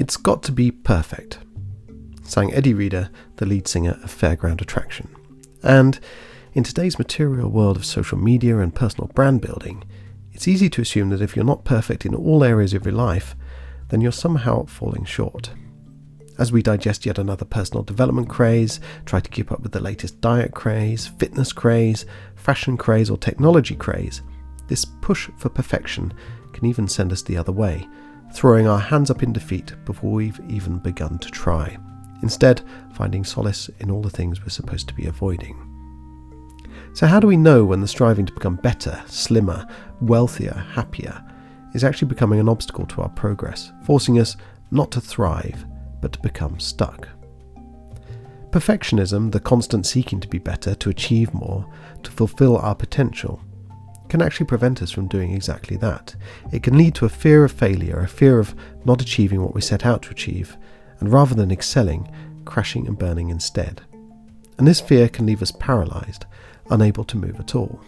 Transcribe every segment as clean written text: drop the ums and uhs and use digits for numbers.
It's got to be perfect, sang Eddie Reader, the lead singer of Fairground Attraction. And in today's material world of social media and personal brand building, it's easy to assume that if you're not perfect in all areas of your life, then you're somehow falling short. As we digest yet another personal development craze, try to keep up with the latest diet craze, fitness craze, fashion craze, or technology craze, this push for perfection can even send us the other way, throwing our hands up in defeat before we've even begun to try, instead finding solace in all the things we're supposed to be avoiding. So how do we know when the striving to become better, slimmer, wealthier, happier is actually becoming an obstacle to our progress, forcing us not to thrive, but to become stuck? Perfectionism, the constant seeking to be better, to achieve more, to fulfill our potential, can actually prevent us from doing exactly that. It can lead to a fear of failure, a fear of not achieving what we set out to achieve, and rather than excelling, crashing and burning instead. And this fear can leave us paralysed, unable to move at all.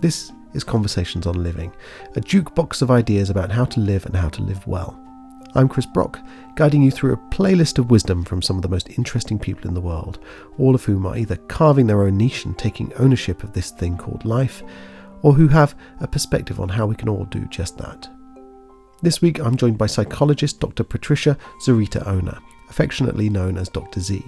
This is Conversations on Living, a jukebox of ideas about how to live and how to live well. I'm Chris Brock, guiding you through a playlist of wisdom from some of the most interesting people in the world, all of whom are either carving their own niche and taking ownership of this thing called life, or who have a perspective on how we can all do just that. This week I'm joined by psychologist Dr. Patricia Zurita Ona, affectionately known as Dr. Z,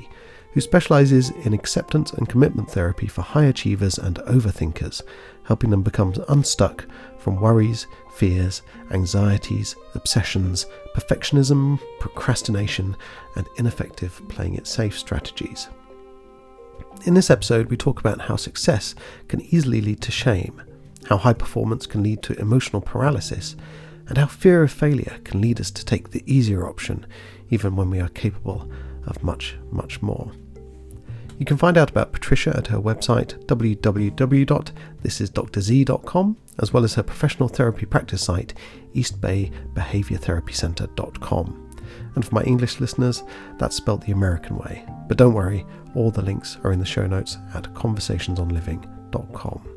who specialises in acceptance and commitment therapy for high achievers and overthinkers, helping them become unstuck from worries, fears, anxieties, obsessions, perfectionism, procrastination, and ineffective playing it safe strategies. In this episode, we talk about how success can easily lead to shame, how high performance can lead to emotional paralysis, and how fear of failure can lead us to take the easier option, even when we are capable of much, much more. You can find out about Patricia at her website www.thisisdrz.com, as well as her professional therapy practice site eastbaybehaviourtherapycentre.com. And for my English listeners, that's spelt the American way. But don't worry, all the links are in the show notes at conversationsonliving.com.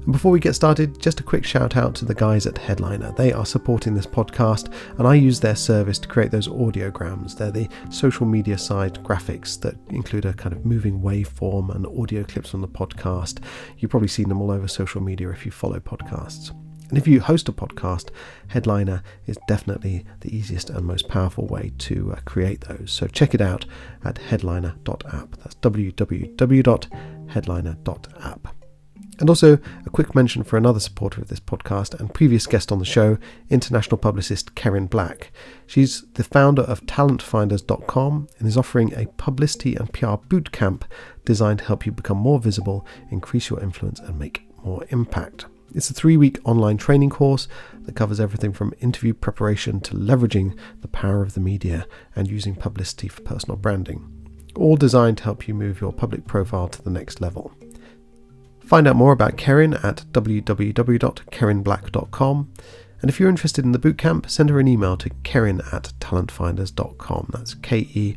And before we get started, just a quick shout out to the guys at Headliner. They are supporting this podcast, and I use their service to create those audiograms. They're the social media side graphics that include a kind of moving waveform and audio clips from the podcast. You've probably seen them all over social media if you follow podcasts. And if you host a podcast, Headliner is definitely the easiest and most powerful way to create those. So check it out at headliner.app. That's www.headliner.app. And also a quick mention for another supporter of this podcast and previous guest on the show, international publicist Karen Black. She's the founder of talentfinders.com and is offering a publicity and PR bootcamp designed to help you become more visible, increase your influence, and make more impact. It's a 3-week online training course that covers everything from interview preparation to leveraging the power of the media and using publicity for personal branding, all designed to help you move your public profile to the next level. Find out more about Karen at www.karenblack.com, and if you're interested in the bootcamp, send her an email to kerin@talentfinders.com. That's KERRIN.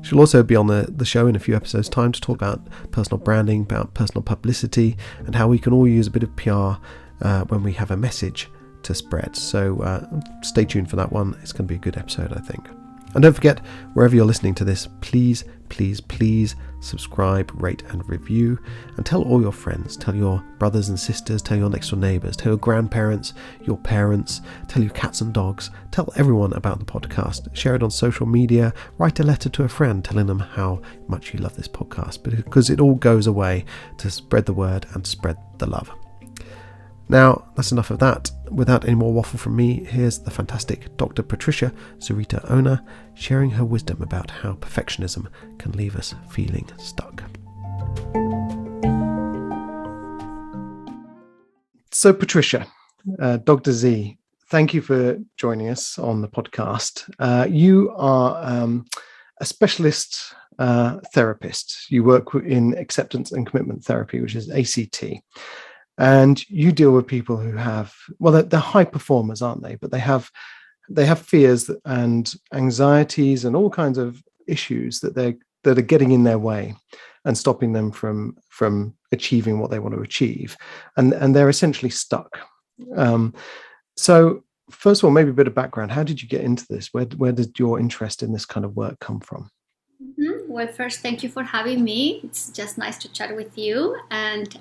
She'll also be on the show in a few episodes' time to talk about personal branding, about personal publicity, and how we can all use a bit of PR when we have a message to spread. So stay tuned for that one. It's going to be a good episode, I think. And don't forget, wherever you're listening to this, please, please, please subscribe, rate and review, and tell all your friends, tell your brothers and sisters, tell your next door neighbours, tell your grandparents, your parents, tell your cats and dogs, tell everyone about the podcast, share it on social media, write a letter to a friend telling them how much you love this podcast, because it all goes away to spread the word and spread the love. Now, that's enough of that. Without any more waffle from me, here's the fantastic Dr. Patricia Zurita Ona sharing her wisdom about how perfectionism can leave us feeling stuck. So, Patricia, Dr. Z, thank you for joining us on the podcast. You are a specialist therapist. You work in acceptance and commitment therapy, which is ACT. And you deal with people who have, well, they're high performers, aren't they? But they have fears and anxieties and all kinds of issues that are getting in their way and stopping them from achieving what they want to achieve. And they're essentially stuck. So first of all, maybe a bit of background. How did you get into this? Where did your interest in this kind of work come from? Well, first, thank you for having me. It's just nice to chat with you. And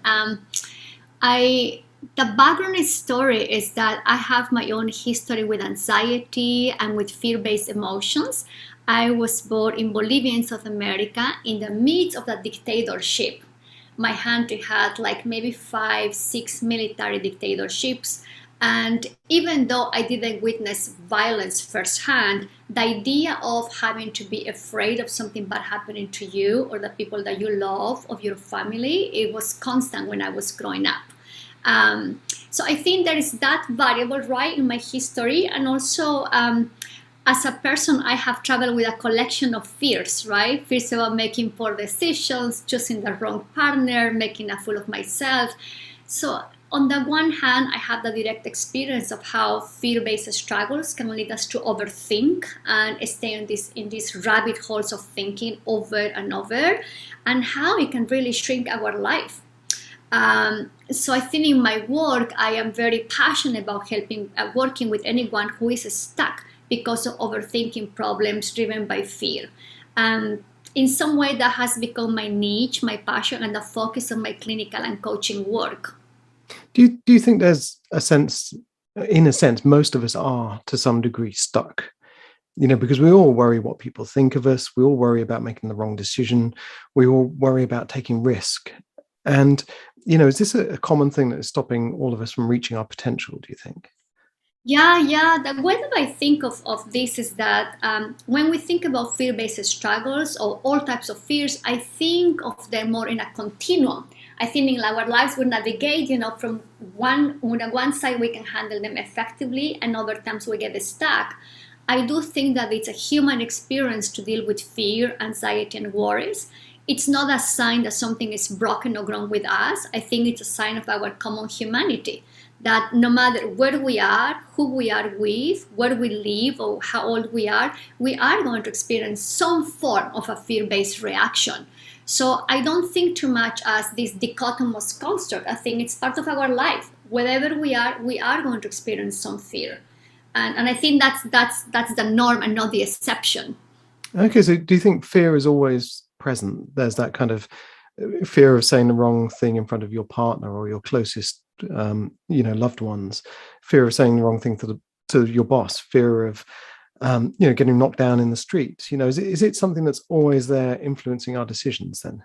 I, the background story is that I have my own history with anxiety and with fear-based emotions. I was born in Bolivia in South America in the midst of the dictatorship. My country had like maybe five, six military dictatorships. And even though I didn't witness violence firsthand, the idea of having to be afraid of something bad happening to you or the people that you love, of your family, it was constant when I was growing up. So I think there is that variable, right, in my history. And also, as a person, I have traveled with a collection of fears, right? Fears about making poor decisions, choosing the wrong partner, making a fool of myself. So on the one hand, I have the direct experience of how fear-based struggles can lead us to overthink and stay in these rabbit holes of thinking over and over, and how it can really shrink our life. So I think in my work, I am very passionate about helping, working with anyone who is stuck because of overthinking problems driven by fear. And in some way, that has become my niche, my passion, and the focus of my clinical and coaching work. Do you think there's a sense, in a sense, most of us are to some degree stuck? Because we all worry what people think of us. We all worry about making the wrong decision. We all worry about taking risk. And, is this a common thing that is stopping all of us from reaching our potential, do you think? Yeah. The way that I think of this is that when we think about fear-based struggles or all types of fears, I think of them more in a continuum. I think in our lives we navigate, from on one side we can handle them effectively, and other times we get stuck. I do think that it's a human experience to deal with fear, anxiety, and worries. It's not a sign that something is broken or wrong with us. I think it's a sign of our common humanity, that no matter where we are, who we are with, where we live, or how old we are going to experience some form of a fear-based reaction. So I don't think too much as this dichotomous construct. I think it's part of our life. Wherever we are going to experience some fear. And I think that's the norm and not the exception. Okay, so do you think fear is always present? There's that kind of fear of saying the wrong thing in front of your partner or your closest, loved ones, fear of saying the wrong thing to your boss, fear of, getting knocked down in the street. Is it something that's always there influencing our decisions then?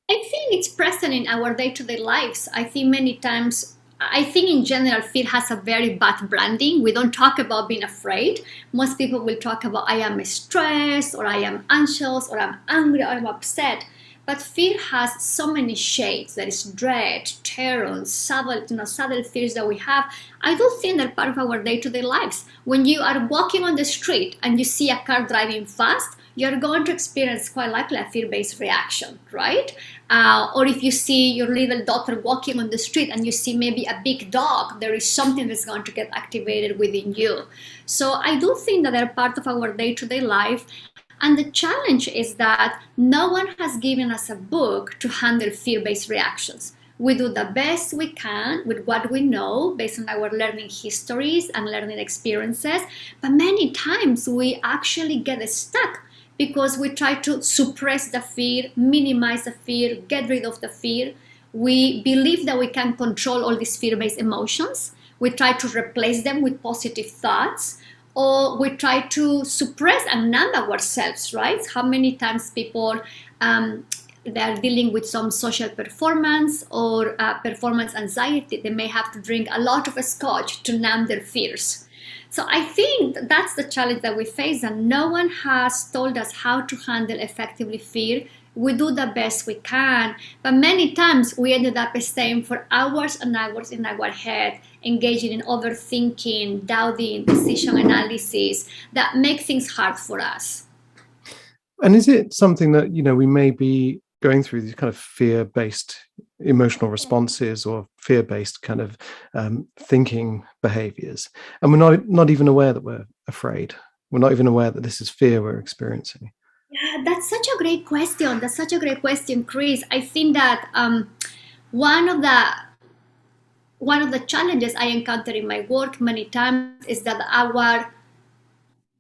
I think it's present in our day-to-day lives. I think many times, I think in general, fear has a very bad branding. We don't talk about being afraid. Most people will talk about I am stressed, or I am anxious, or I'm angry, or I'm upset. But fear has so many shades. There is dread, terror, subtle fears that we have. I do think they're part of our day-to-day lives. When you are walking on the street and you see a car driving fast, you're going to experience quite likely a fear-based reaction, right? Or if you see your little daughter walking on the street and you see maybe a big dog, there is something that's going to get activated within you. So I do think that they're part of our day-to-day life. And the challenge is that no one has given us a book to handle fear-based reactions. We do the best we can with what we know based on our learning histories and learning experiences, but many times we actually get stuck because we try to suppress the fear, minimize the fear, get rid of the fear. We believe that we can control all these fear-based emotions. We try to replace them with positive thoughts, or we try to suppress and numb ourselves, right? How many times people they are dealing with some social performance or performance anxiety, they may have to drink a lot of scotch to numb their fears. So I think that's the challenge that we face, and no one has told us how to handle effectively fear. We do the best we can, but many times we ended up staying for hours and hours in our head, engaging in overthinking, doubting, decision analysis that make things hard for us. And is it something that, we may be going through these kind of fear-based emotional responses or fear-based kind of thinking behaviors, and we're not even aware that we're afraid? We're not even aware that this is fear we're experiencing. Yeah, that's such a great question. That's such a great question, Chris. I think that one of the one of the challenges I encounter in my work many times is that our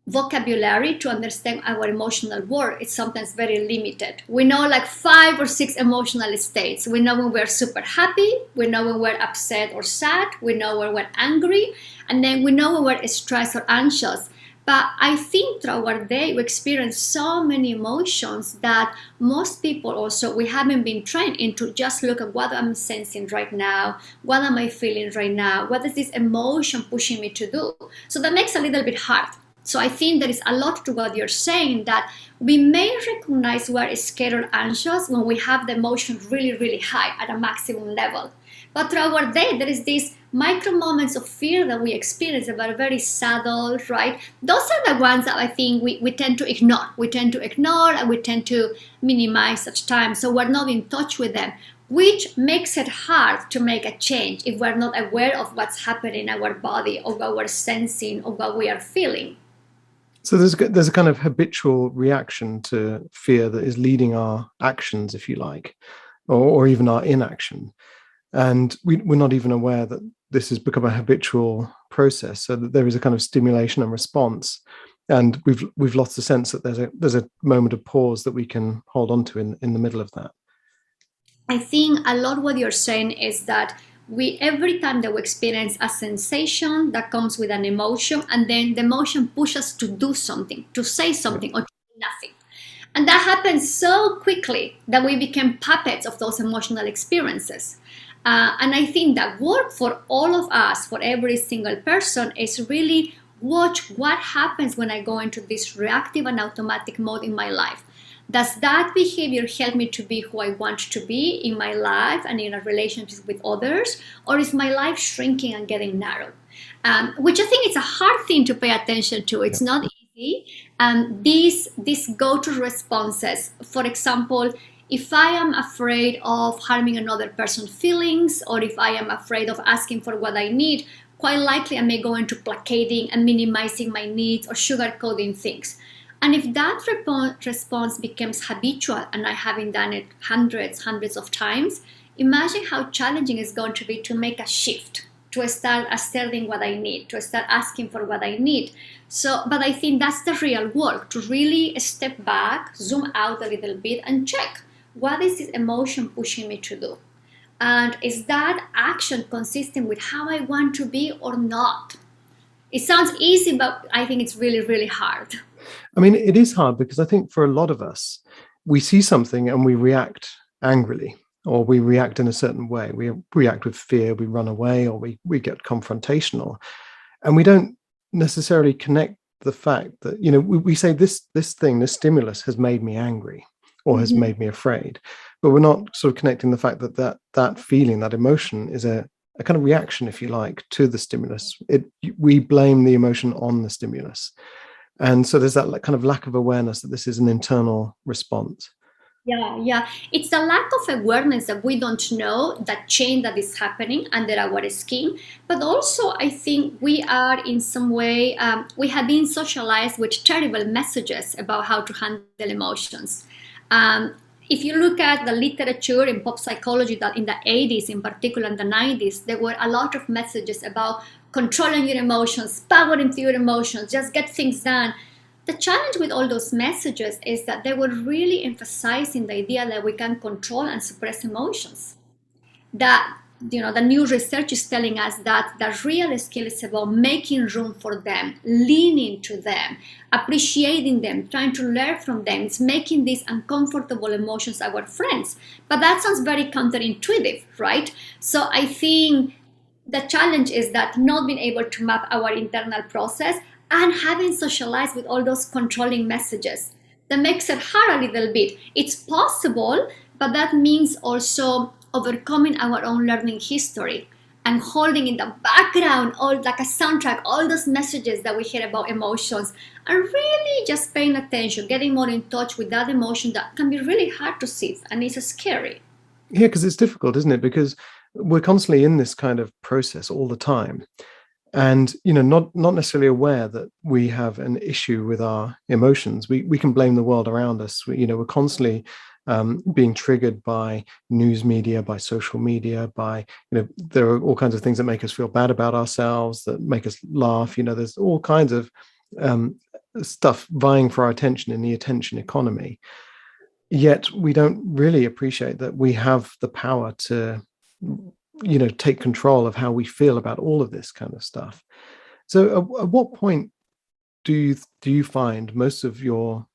vocabulary to understand our emotional world is sometimes very limited. We know like 5 or 6 emotional states. We know when we're super happy, we know when we're upset or sad, we know when we're angry, and then we know when we're stressed or anxious. But I think throughout our day, we experience so many emotions that most people also, we haven't been trained into just look at what I'm sensing right now, what am I feeling right now, what is this emotion pushing me to do? So that makes it a little bit hard. So I think there is a lot to what you're saying, that we may recognize we're scared or anxious when we have the emotion really, really high at a maximum level. But throughout our day, there is these micro moments of fear that we experience that are very subtle, right? Those are the ones that I think we tend to ignore. We tend to ignore and we tend to minimize such time. So we're not in touch with them, which makes it hard to make a change if we're not aware of what's happening in our body, or what we're sensing, or what we are feeling. So there's a kind of habitual reaction to fear that is leading our actions, if you like, or even our inaction. And we're not even aware that this has become a habitual process, so that there is a kind of stimulation and response. And we've lost the sense that there's a moment of pause that we can hold on to in the middle of that. I think a lot what you're saying is that every time that we experience a sensation that comes with an emotion, and then the emotion pushes us to do something, to say something, or to do nothing. And that happens so quickly that we become puppets of those emotional experiences. And I think that work for all of us, for every single person, is really watch what happens when I go into this reactive and automatic mode in my life. Does that behavior help me to be who I want to be in my life and in a relationship with others? Or is my life shrinking and getting narrow? Which I think it's a hard thing to pay attention to. It's not easy. These go-to responses, for example, if I am afraid of harming another person's feelings, or if I am afraid of asking for what I need, quite likely I may go into placating and minimizing my needs or sugarcoating things. And if that response becomes habitual, and I haven't done it hundreds of times, imagine how challenging it's going to be to make a shift, to start asserting what I need, to start asking for what I need. But I think that's the real work, to really step back, zoom out a little bit, and check, what is this emotion pushing me to do? And is that action consistent with how I want to be or not? It sounds easy, but I think it's really, really hard. I mean, it is hard because I think for a lot of us, we see something and we react angrily, or we react in a certain way. We react with fear, we run away, or we get confrontational. And we don't necessarily connect the fact that, we say this stimulus has made me angry, or has made me afraid. But we're not sort of connecting the fact that feeling, that emotion is a kind of reaction, if you like, to the stimulus. We blame the emotion on the stimulus. And so there's that kind of lack of awareness that this is an internal response. Yeah. It's the lack of awareness that we don't know that change that is happening under our skin. But also, I think we are in some way, we have been socialized with terrible messages about how to handle emotions. If you look at the literature in pop psychology, that in the 80s, in particular in the 90s, there were a lot of messages about controlling your emotions, powering through your emotions, just get things done. The challenge with all those messages is that they were really emphasizing the idea that we can control and suppress emotions. That, the new research is telling us that the real skill is about making room for them, leaning to them, appreciating them, trying to learn from them. It's making these uncomfortable emotions our friends. But that sounds very counterintuitive, right? So I think the challenge is that not being able to map our internal process and having socialized with all those controlling messages. That makes it hard a little bit. It's possible, but that means also overcoming our own learning history and holding in the background, all like a soundtrack, all those messages that we hear about emotions, and really just paying attention, getting more in touch with that emotion that can be really hard to see, and it's scary. Yeah, because it's difficult, isn't it? Because we're constantly in this kind of process all the time. And, not necessarily aware that we have an issue with our emotions. We can blame the world around us. We're constantly being triggered by news media, by social media, by, there are all kinds of things that make us feel bad about ourselves, that make us laugh. There's all kinds of stuff vying for our attention in the attention economy. Yet we don't really appreciate that we have the power to, take control of how we feel about all of this kind of stuff. So at what point do you find most of your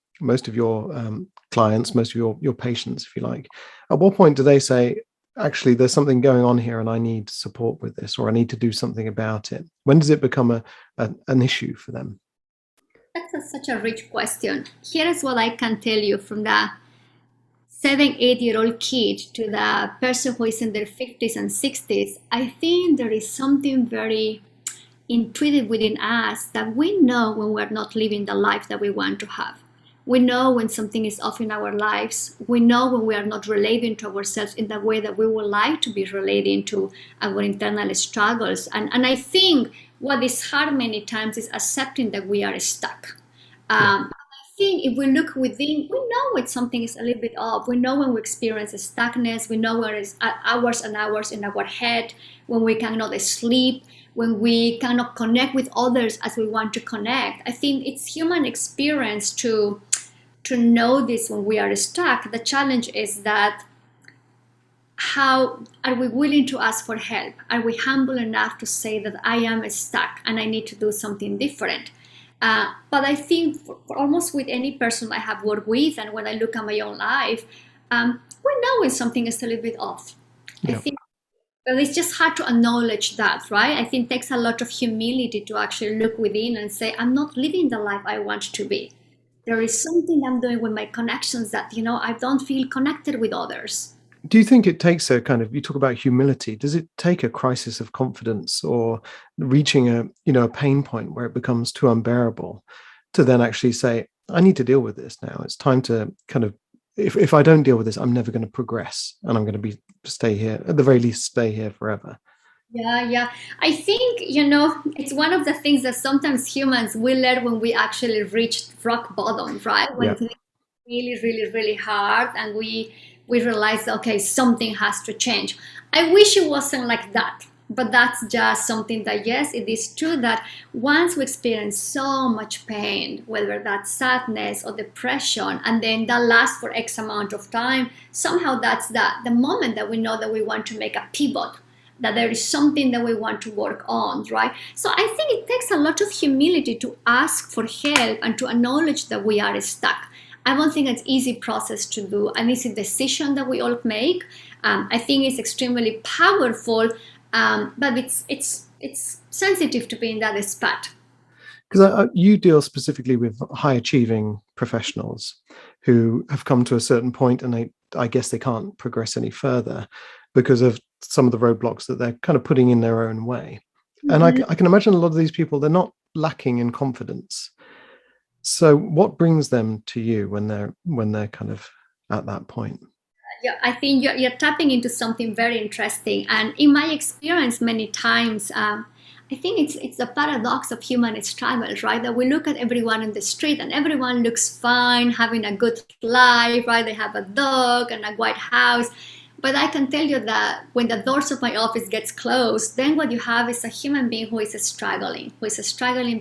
clients, most of your patients, if you like, at what point do they say, actually, there's something going on here and I need support with this, or I need to do something about it? When does it become an issue for them? That's such a rich question. Here is what I can tell you from the 7, 8-year-old kid to the person who is in their 50s and 60s. I think there is something very intuitive within us that we know when we're not living the life that we want to have. We know when something is off in our lives. We know when we are not relating to ourselves in the way that we would like to be relating to our internal struggles. And I think what is hard many times is accepting that we are stuck. I think if we look within, we know when something is a little bit off. We know when we experience a stuckness. We know when it's hours and hours in our head, when we cannot sleep, when we cannot connect with others as we want to connect. I think it's human experience to know this when we are stuck. The challenge is that how are we willing to ask for help? Are we humble enough to say that I am stuck and I need to do something different? But I think for almost with any person I have worked with, and when I look at my own life, we know when something is a little bit off. Yeah. I think, but it's just hard to acknowledge that, right? I think it takes a lot of humility to actually look within and say, I'm not living the life I want to be. There is something I'm doing with my connections that, I don't feel connected with others. Do you think it takes a kind of, you talk about humility, does it take a crisis of confidence or reaching a pain point where it becomes too unbearable to then actually say, I need to deal with this now. It's time to kind of, if I don't deal with this, I'm never going to progress and I'm going to stay here, at the very least, stay here forever. Yeah. I think, it's one of the things that sometimes humans will learn when we actually reach rock bottom, right? When it's really, really, really hard and we realize, okay, something has to change. I wish it wasn't like that, but that's just something that, yes, it is true that once we experience so much pain, whether that's sadness or depression, and then that lasts for X amount of time, somehow that's the moment that we know that we want to make a pivot, that there is something that we want to work on, right? So I think it takes a lot of humility to ask for help and to acknowledge that we are stuck. I don't think it's an easy process to do, an easy decision that we all make. I think it's extremely powerful, but it's sensitive to be in that spot. Because you deal specifically with high achieving professionals who have come to a certain point and I guess they can't progress any further because of some of the roadblocks that they're kind of putting in their own way. Mm-hmm. And I can imagine a lot of these people, they're not lacking in confidence. So what brings them to you when they're kind of at that point? Yeah, I think you're tapping into something very interesting. And in my experience, many times, I think it's the paradox of human struggle, right? That we look at everyone in the street and everyone looks fine, having a good life, right? They have a dog and a white house. But I can tell you that when the doors of my office gets closed, then what you have is a human being who is struggling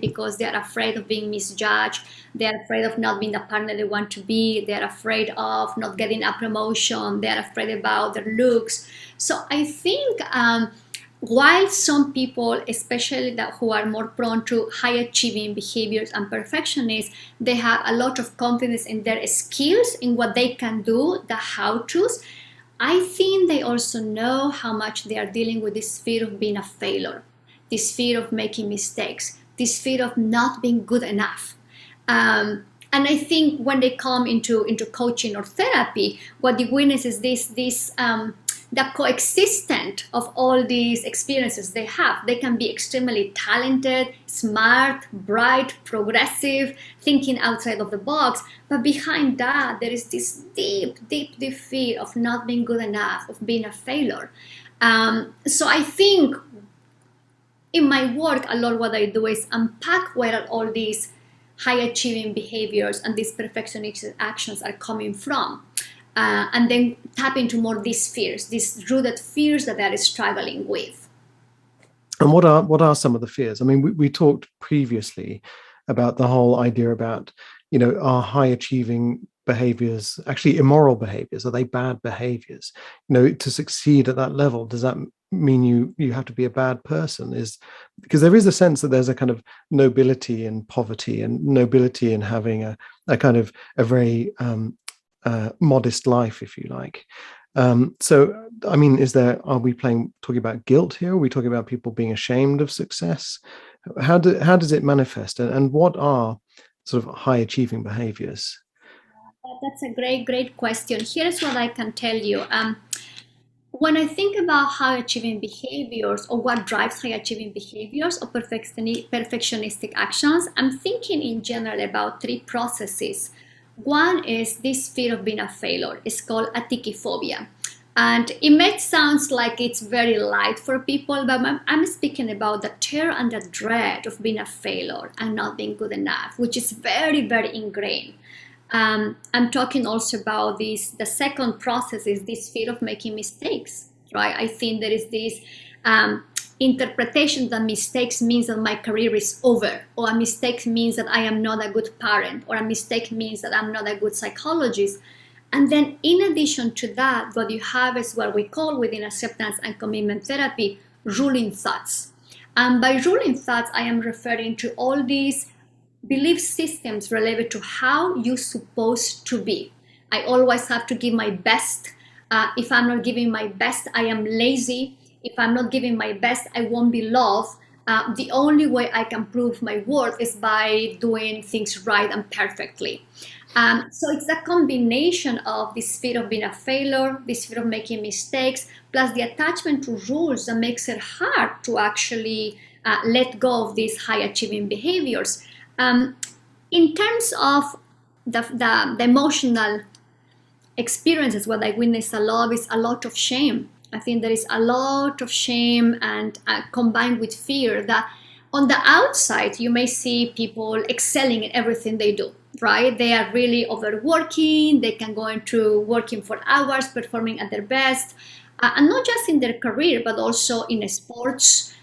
because they are afraid of being misjudged. They're afraid of not being the partner they want to be. They're afraid of not getting a promotion. They're afraid about their looks. So I think while some people, especially who are more prone to high achieving behaviors and perfectionists, they have a lot of confidence in their skills, in what they can do, the how-tos. I think they also know how much they are dealing with this fear of being a failure, this fear of making mistakes, this fear of not being good enough. And I think when they come into coaching or therapy, what you witness is the coexistence of all these experiences they have. They can be extremely talented, smart, bright, progressive, thinking outside of the box. But behind that, there is this deep fear of not being good enough, of being a failure. So I think in my work, a lot what I do is unpack where all these high achieving behaviors and these perfectionist actions are coming from. and then tap into more these fears, these rooted fears that they are struggling with. And what are some of the fears? I mean, we talked previously about the whole idea about, are high achieving behaviors actually immoral behaviors? Are they bad behaviors? To succeed at that level, does that mean you have to be a bad person? Because there is a sense that there's a kind of nobility in poverty and nobility in having a kind of a very modest life, if you like. So, I mean, are we talking about guilt here? Are we talking about people being ashamed of success? How does it manifest? And what are sort of high achieving behaviors? That's a great question. Here's what I can tell you. When I think about high achieving behaviors, or what drives high achieving behaviors or perfectionistic actions, I'm thinking in general about three processes. One is this fear of being a failure. It's called atikiphobia. And it may sound like it's very light for people, but I'm speaking about the terror and the dread of being a failure and not being good enough, which is very, very ingrained. I'm talking also about this. The second process is this fear of making mistakes, right? I think there is this interpretation that mistakes means that my career is over, or a mistake means that I am not a good parent, or a mistake means that I'm not a good psychologist. And then in addition to that, what you have is what we call within acceptance and commitment therapy, ruling thoughts. And by ruling thoughts, I am referring to all these belief systems related to how you're supposed to be. I always have to give my best. If I'm not giving my best, I am lazy. If I'm not giving my best, I won't be loved. The only way I can prove my worth is by doing things right and perfectly. So it's a combination of this fear of being a failure, this fear of making mistakes, plus the attachment to rules that makes it hard to actually let go of these high achieving behaviors. In terms of the emotional experiences, what I witness a lot is a lot of shame. I think there is a lot of shame and combined with fear that on the outside, you may see people excelling in everything they do, right? They are really overworking. They can go into working for hours, performing at their best, and not just in their career, but also in sports.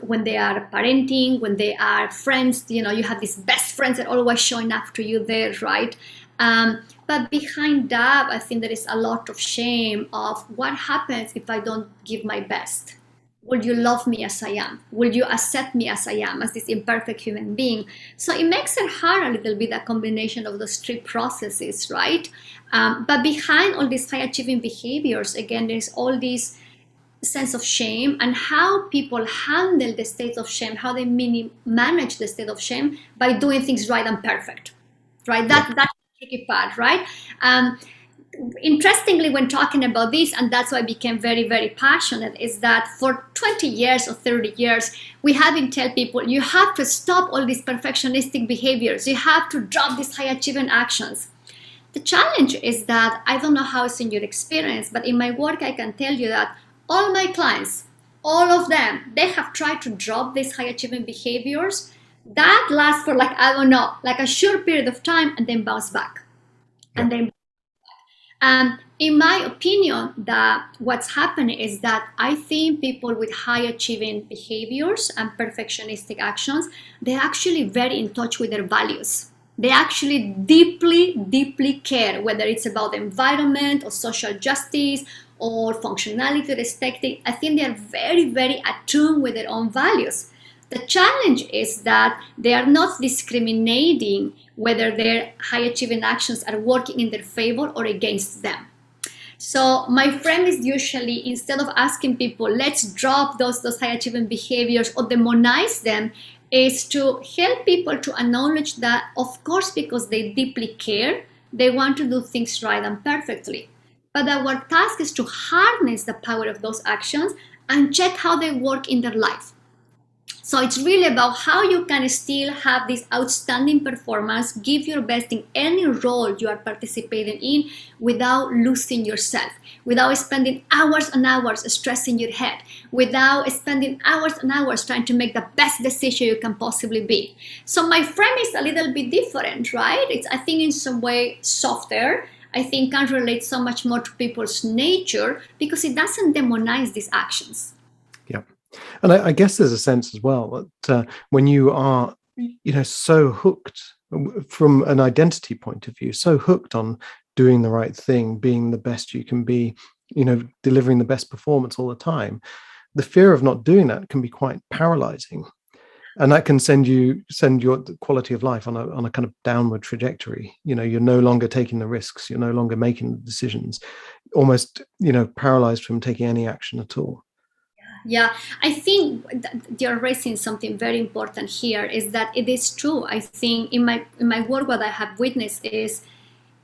When they are parenting, when they are friends, you have these best friends that are always showing up to you there, right? But behind that, I think there is a lot of shame of what happens if I don't give my best. Will you love me as I am? Will you accept me as I am, as this imperfect human being? So it makes it hard a little bit, a combination of those three processes, right? But behind all these high achieving behaviors, again, there's all these sense of shame and how people handle the state of shame, how they manage the state of shame by doing things right and perfect, right? That's the tricky part, right? Interestingly, when talking about this, and that's why I became very, very passionate, is that for 20 years or 30 years, we have been telling people, you have to stop all these perfectionistic behaviors. You have to drop these high achieving actions. The challenge is that, I don't know how it's in your experience, but in my work, I can tell you that all my clients, all of them, they have tried to drop these high achieving behaviors. That lasts for a short period of time and then bounce back. And then in my opinion, that what's happening is that I think people with high achieving behaviors and perfectionistic actions, they're actually very in touch with their values. They actually deeply, deeply care, whether it's about the environment or social justice or functionality or aesthetic. I think they are very, very attuned with their own values. The challenge is that they are not discriminating whether their high achieving actions are working in their favor or against them. So my frame is usually, instead of asking people, let's drop those high achieving behaviors or demonize them, is to help people to acknowledge that, of course, because they deeply care, they want to do things right and perfectly. But our task is to harness the power of those actions and check how they work in their life. So it's really about how you can still have this outstanding performance, give your best in any role you are participating in without losing yourself, without spending hours and hours stressing your head, without spending hours and hours trying to make the best decision you can possibly be. So my frame is a little bit different, right? It's, I think, in some way softer. I think can relate so much more to people's nature because it doesn't demonize these actions. Yeah. And I guess there's a sense as well that when you are, so hooked from an identity point of view, so hooked on doing the right thing, being the best you can be, delivering the best performance all the time, the fear of not doing that can be quite paralyzing. And that can send your quality of life on a kind of downward trajectory. You're no longer taking the risks. You're no longer making the decisions, almost, paralyzed from taking any action at all. Yeah, I think you're raising something very important here is that it is true. I think in my work, what I have witnessed is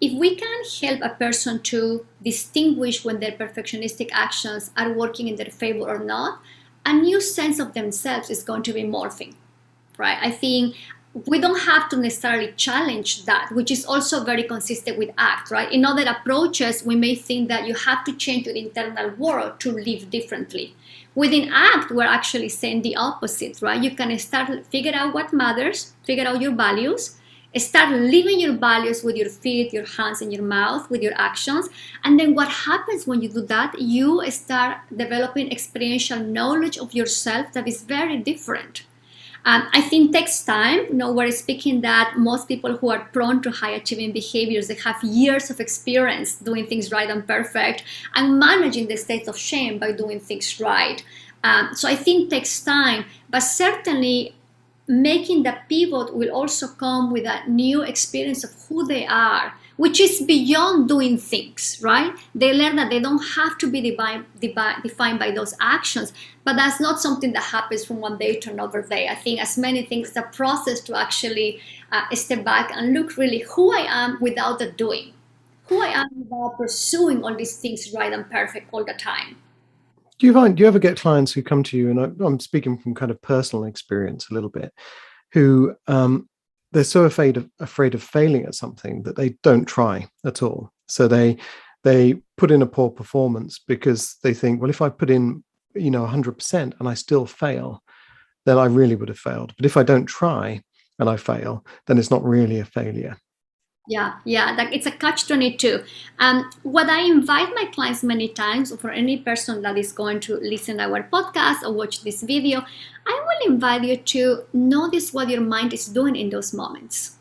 if we can help a person to distinguish when their perfectionistic actions are working in their favor or not, a new sense of themselves is going to be morphing, right? I think we don't have to necessarily challenge that, which is also very consistent with ACT, right? In other approaches, we may think that you have to change your internal world to live differently. Within ACT, we're actually saying the opposite, right? You can start figure out what matters, figure out your values, start living your values with your feet, your hands, and your mouth, with your actions. And then what happens when you do that? You start developing experiential knowledge of yourself that is very different. I think takes time. We're speaking that most people who are prone to high achieving behaviors, they have years of experience doing things right and perfect and managing the states of shame by doing things right. So I think takes time, but certainly making the pivot will also come with a new experience of who they are, which is beyond doing things, right? They learn that they don't have to be defined by those actions, but that's not something that happens from one day to another day. I think as many things, the process to actually step back and look really who I am without the doing, who I am without pursuing all these things right and perfect all the time. Do you ever get clients who come to you, and I'm speaking from kind of personal experience a little bit, who they're so afraid of failing at something that they don't try at all. So they put in a poor performance because they think, well, if I put in 100% and I still fail, then I really would have failed. But if I don't try and I fail, then it's not really a failure. Yeah, it's a catch-22. What I invite my clients many times, or for any person that is going to listen to our podcast or watch this video, I will invite you to notice what your mind is doing in those moments.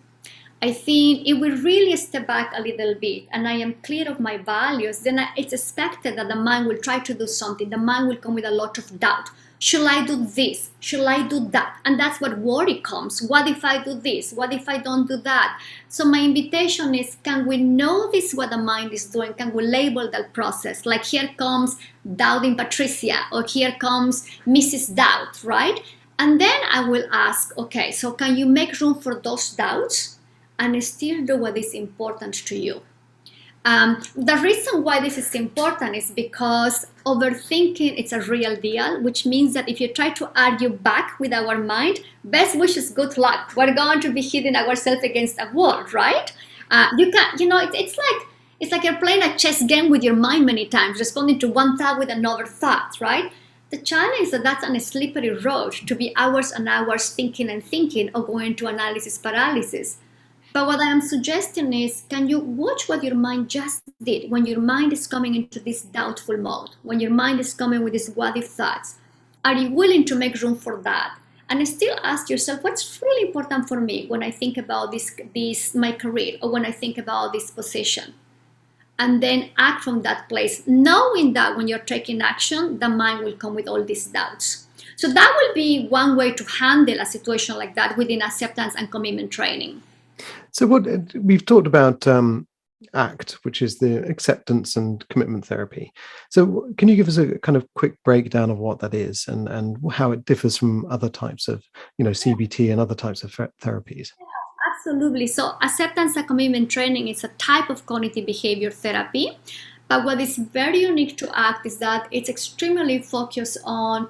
I think if we really step back a little bit and I am clear of my values, then it's expected that the mind will try to do something. The mind will come with a lot of doubt. Should I do this? Should I do that? And that's what worry comes. What if I do this? What if I don't do that? So my invitation is, can we notice what the mind is doing? Can we label that process? Like, here comes doubting Patricia, or here comes Mrs. Doubt, right? And then I will ask, okay, so can you make room for those doubts and still do what is important to you? The reason why this is important is because overthinking is a real deal, which means that if you try to argue back with our mind, best wishes, good luck. We're going to be hitting ourselves against a wall, right? It's like you're playing a chess game with your mind many times, responding to one thought with another thought, right? The challenge is that that's a slippery road to be hours and hours thinking and thinking or going to analysis paralysis. But what I am suggesting is, can you watch what your mind just did when your mind is coming into this doubtful mode, when your mind is coming with these what if thoughts? Are you willing to make room for that? And still ask yourself, what's really important for me when I think about this my career, or when I think about this position? And then act from that place, knowing that when you're taking action, the mind will come with all these doubts. So that will be one way to handle a situation like that within acceptance and commitment training. So what we've talked about ACT, which is the acceptance and commitment therapy. So can you give us a kind of quick breakdown of what that is and how it differs from other types of, CBT and other types of therapies? Absolutely. So acceptance and commitment training is a type of cognitive behavior therapy. But what is very unique to ACT is that it's extremely focused on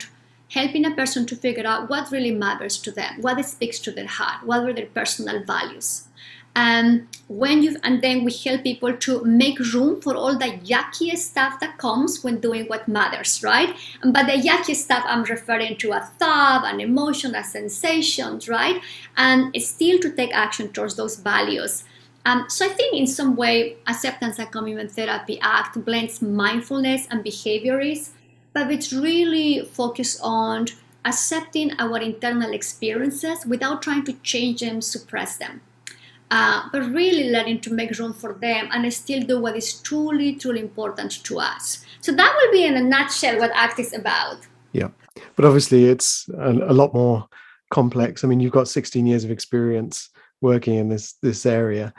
helping a person to figure out what really matters to them, what speaks to their heart, what are their personal values. And then we help people to make room for all the yucky stuff that comes when doing what matters, right? But the yucky stuff, I'm referring to a thought, an emotion, a sensation, right? And it's still to take action towards those values. So I think in some way, acceptance and commitment therapy act blends mindfulness and behaviorism, but it's really focused on accepting our internal experiences without trying to change them, suppress them, but really learning to make room for them and still do what is truly, truly important to us. So that will be in a nutshell what ACT is about. Yeah, but obviously it's a lot more complex. I mean, you've got 16 years of experience working in this area.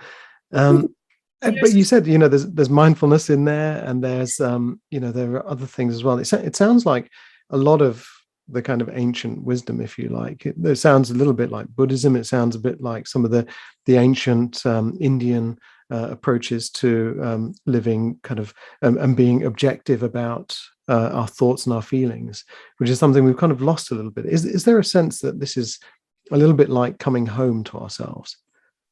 But you said, there's mindfulness in there, and there's there are other things as well. It sounds like a lot of the kind of ancient wisdom, if you like. It sounds a little bit like Buddhism. It sounds a bit like some of the ancient Indian approaches to living kind of and being objective about our thoughts and our feelings, which is something we've kind of lost a little bit. Is there a sense that this is a little bit like coming home to ourselves?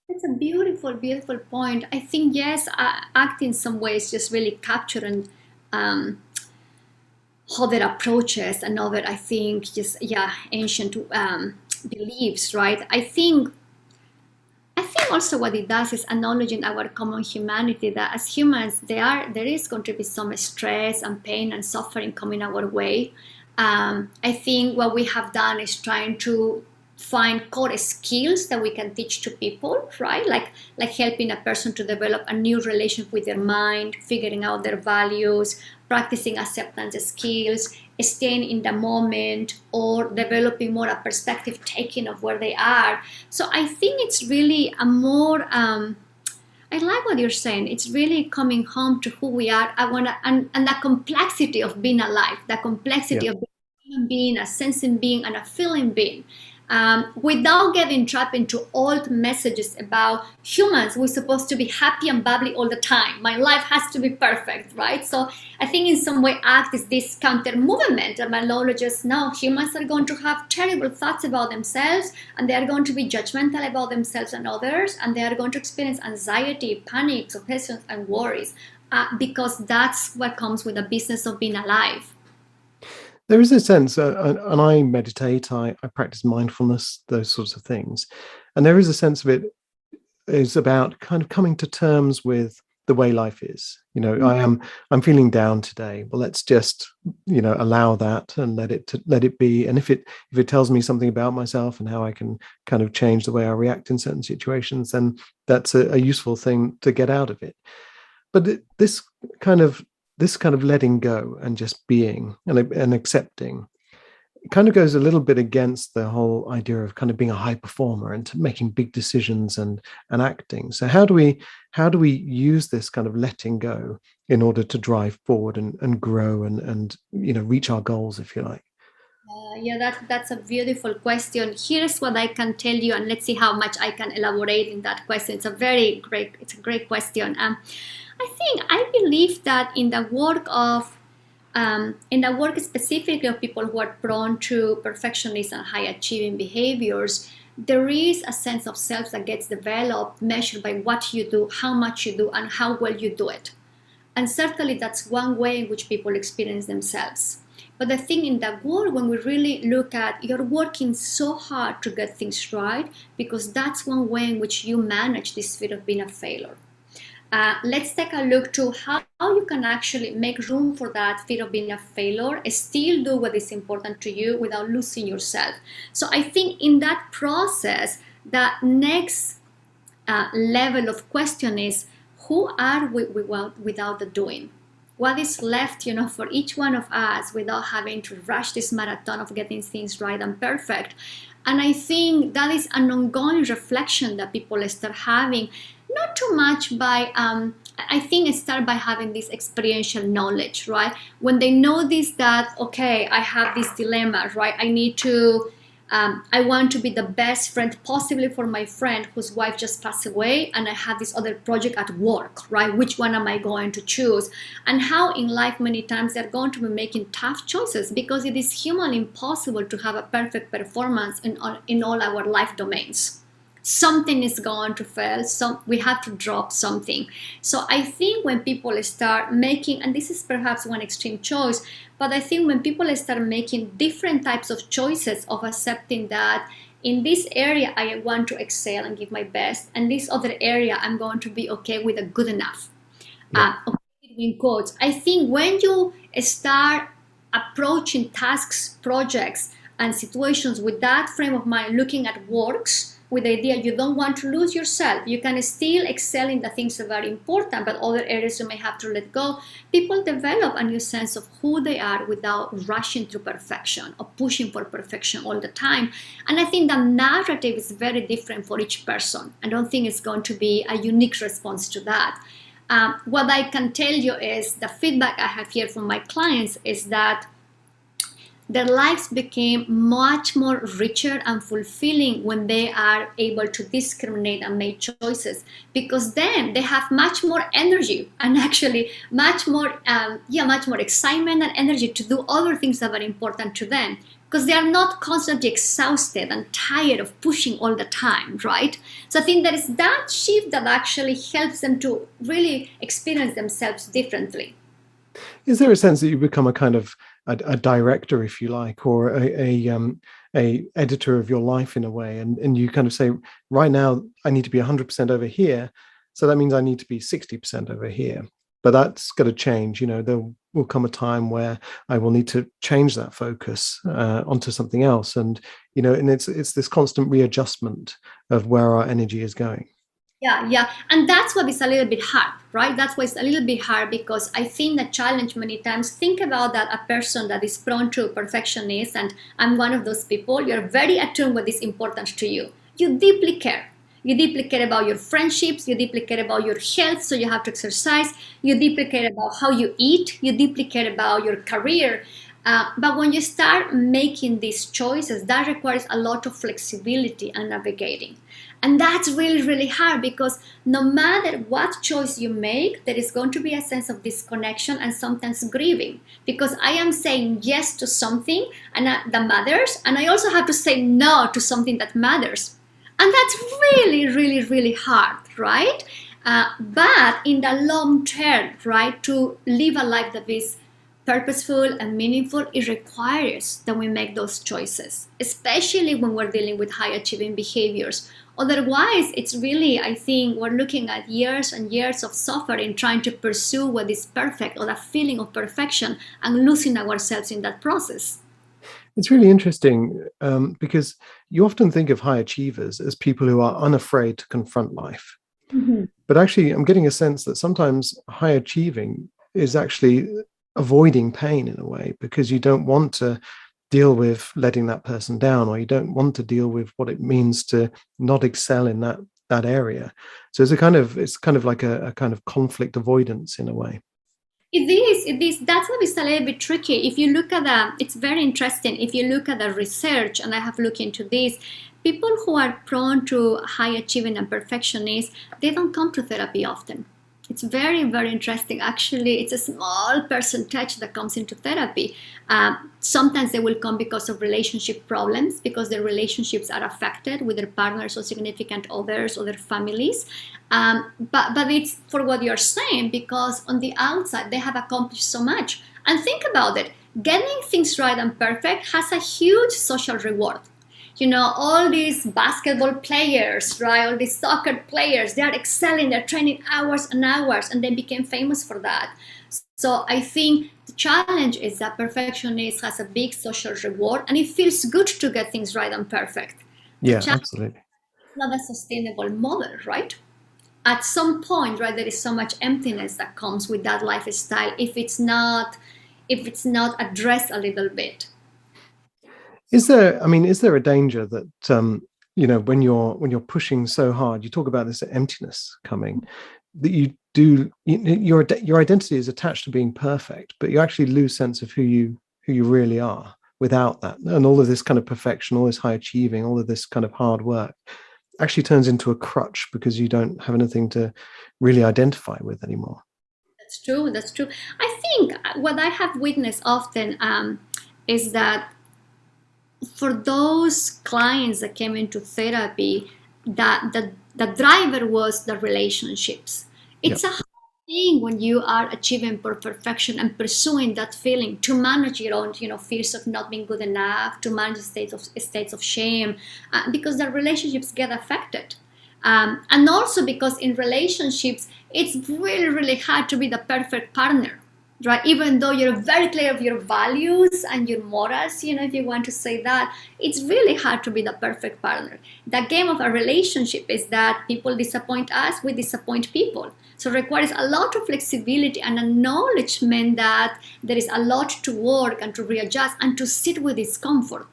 It's a beautiful, beautiful point. I think, yes, ACT in some ways just really capturing other approaches and other, I think, just, ancient beliefs, right? I think also what it does is acknowledging our common humanity, that as humans, there is going to be some stress and pain and suffering coming our way. I think what we have done is trying to find core skills that we can teach to people, right? Like helping a person to develop a new relationship with their mind, figuring out their values, practicing acceptance skills, staying in the moment, or developing more a perspective taking of where they are. So I think it's really a more I like what you're saying. It's really coming home to who we are. And the complexity of being alive, the complexity of being a human being, a sensing being, and a feeling being. Without getting trapped into old messages about humans, we're supposed to be happy and bubbly all the time. My life has to be perfect, right? So I think in some way ACT is this counter movement that acknowledges no, humans are going to have terrible thoughts about themselves, and they are going to be judgmental about themselves and others, and they are going to experience anxiety, panic, obsessions, and worries, because that's what comes with the business of being alive. There is a sense, and I meditate, I practice mindfulness, those sorts of things. And there is a sense of it is about kind of coming to terms with the way life is. I'm feeling down today. Well, let's just, allow that and let it be. And if it tells me something about myself and how I can kind of change the way I react in certain situations, then that's a useful thing to get out of it. But this kind of letting go and just being and accepting kind of goes a little bit against the whole idea of kind of being a high performer and making big decisions and acting. So how do we use this kind of letting go in order to drive forward and grow and reach our goals, if you like? That's a beautiful question. Here's what I can tell you, and let's see how much I can elaborate in that question. It's a great question. I believe that in the work specifically of people who are prone to perfectionism and high achieving behaviors, there is a sense of self that gets developed, measured by what you do, how much you do, and how well you do it. And certainly that's one way in which people experience themselves. But the thing in that work, when we really look at, you're working so hard to get things right, because that's one way in which you manage this fear of being a failure. Let's take a look to how you can actually make room for that fear of being a failure, still do what is important to you without losing yourself. So I think in that process, the next level of question is, who are we without the doing? What is left, for each one of us without having to rush this marathon of getting things right and perfect? And I think that is an ongoing reflection that people start having, not too much by, I think it starts by having this experiential knowledge, right? When they notice that, okay, I have this dilemma, right? I want to be the best friend possibly for my friend whose wife just passed away, and I have this other project at work, right? Which one am I going to choose? And how in life many times they're going to be making tough choices, because it is humanly impossible to have a perfect performance in all our life domains. Something is going to fail, so we have to drop something. So I think when people start making, and this is perhaps one extreme choice, but I think when people start making different types of choices of accepting that in this area I want to excel and give my best, and this other area I'm going to be okay with a good enough. Okay, between quotes. I think when you start approaching tasks, projects, and situations with that frame of mind, looking at works with the idea you don't want to lose yourself, you can still excel in the things that are very important, but other areas you may have to let go. People develop a new sense of who they are without rushing to perfection or pushing for perfection all the time. And I think the narrative is very different for each person. I don't think it's going to be a unique response to that. What I can tell you is the feedback I have here from my clients is that their lives became much more richer and fulfilling when they are able to discriminate and make choices, because then they have much more energy and actually much more excitement and energy to do other things that are important to them, because they are not constantly exhausted and tired of pushing all the time, right? So I think there is that shift that actually helps them to really experience themselves differently. Is there a sense that you become a kind of a director, if you like, or a editor of your life in a way, and you kind of say, right now I need to be 100% over here, so that means I need to be 60% over here, but that's got to change. There will come a time where I will need to change that focus onto something else, and it's this constant readjustment of where our energy is going. Yeah. And that's what is a little bit hard, right? That's why it's a little bit hard, because I think the challenge many times, think about that a person that is prone to perfectionist, and I'm one of those people, you're very attuned what is important to you. You deeply care. You deeply care about your friendships, you deeply care about your health, so you have to exercise, you deeply care about how you eat, you deeply care about your career. But when you start making these choices, that requires a lot of flexibility and navigating. And that's really, really hard, because no matter what choice you make, there is going to be a sense of disconnection and sometimes grieving, because I am saying yes to something that matters, and I also have to say no to something that matters. And that's really, really, really hard, right? But in the long term, right, to live a life that is purposeful and meaningful, it requires that we make those choices, especially when we're dealing with high achieving behaviors. Otherwise, it's really, I think, we're looking at years and years of suffering trying to pursue what is perfect, or that feeling of perfection, and losing ourselves in that process. It's really interesting because you often think of high achievers as people who are unafraid to confront life. Mm-hmm. But actually, I'm getting a sense that sometimes high achieving is actually avoiding pain in a way, because you don't want to deal with letting that person down, or you don't want to deal with what it means to not excel in that area. So it's kind of like a kind of conflict avoidance in a way. It is. That's what is a little bit tricky. If you look at it's very interesting. If you look at the research, and I have looked into this, people who are prone to high achieving and perfectionists, they don't come to therapy often. It's very, very interesting. Actually, it's a small percentage that comes into therapy. Sometimes they will come because of relationship problems, because their relationships are affected with their partners or significant others or their families. But it's for what you're saying, because on the outside, they have accomplished so much. And think about it. Getting things right and perfect has a huge social reward. All these basketball players, right? All these soccer players, they are excelling, they're training hours and hours, and they became famous for that. So I think the challenge is that perfectionism has a big social reward, and it feels good to get things right and perfect. Yeah, absolutely. It's not a sustainable model, right? At some point, right, there is so much emptiness that comes with that lifestyle if it's not addressed a little bit. Is there a danger that when you're pushing so hard, you talk about this emptiness coming, that your identity is attached to being perfect, but you actually lose sense of who you really are without that, and all of this kind of perfection, all this high achieving, all of this kind of hard work actually turns into a crutch, because you don't have anything to really identify with anymore. That's true. I think what I have witnessed often is that for those clients that came into therapy, that the driver was the relationships. It's Think when you are achieving perfection and pursuing that feeling to manage your own fears of not being good enough, to manage states of shame, because the relationships get affected, and also because in relationships it's really really hard to be the perfect partner, right? Even though you're very clear of your values and your morals, if you want to say that, it's really hard to be the perfect partner. The game of a relationship is that people disappoint us, we disappoint people. So it requires a lot of flexibility and acknowledgement that there is a lot to work and to readjust and to sit with discomfort,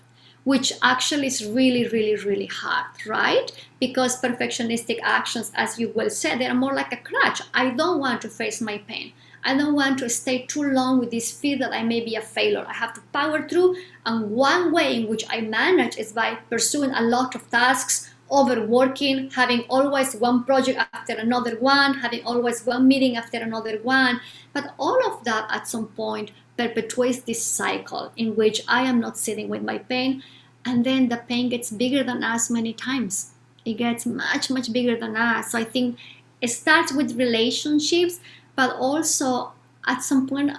which actually is really, really, really hard, right? Because perfectionistic actions, as you well said, they are more like a crutch. I don't want to face my pain. I don't want to stay too long with this fear that I may be a failure. I have to power through. And one way in which I manage is by pursuing a lot of tasks, overworking, having always one project after another one, having always one meeting after another one. But all of that at some point perpetuates this cycle in which I am not sitting with my pain. And then the pain gets bigger than us many times. It gets much, much bigger than us. So I think it starts with relationships, but also at some point,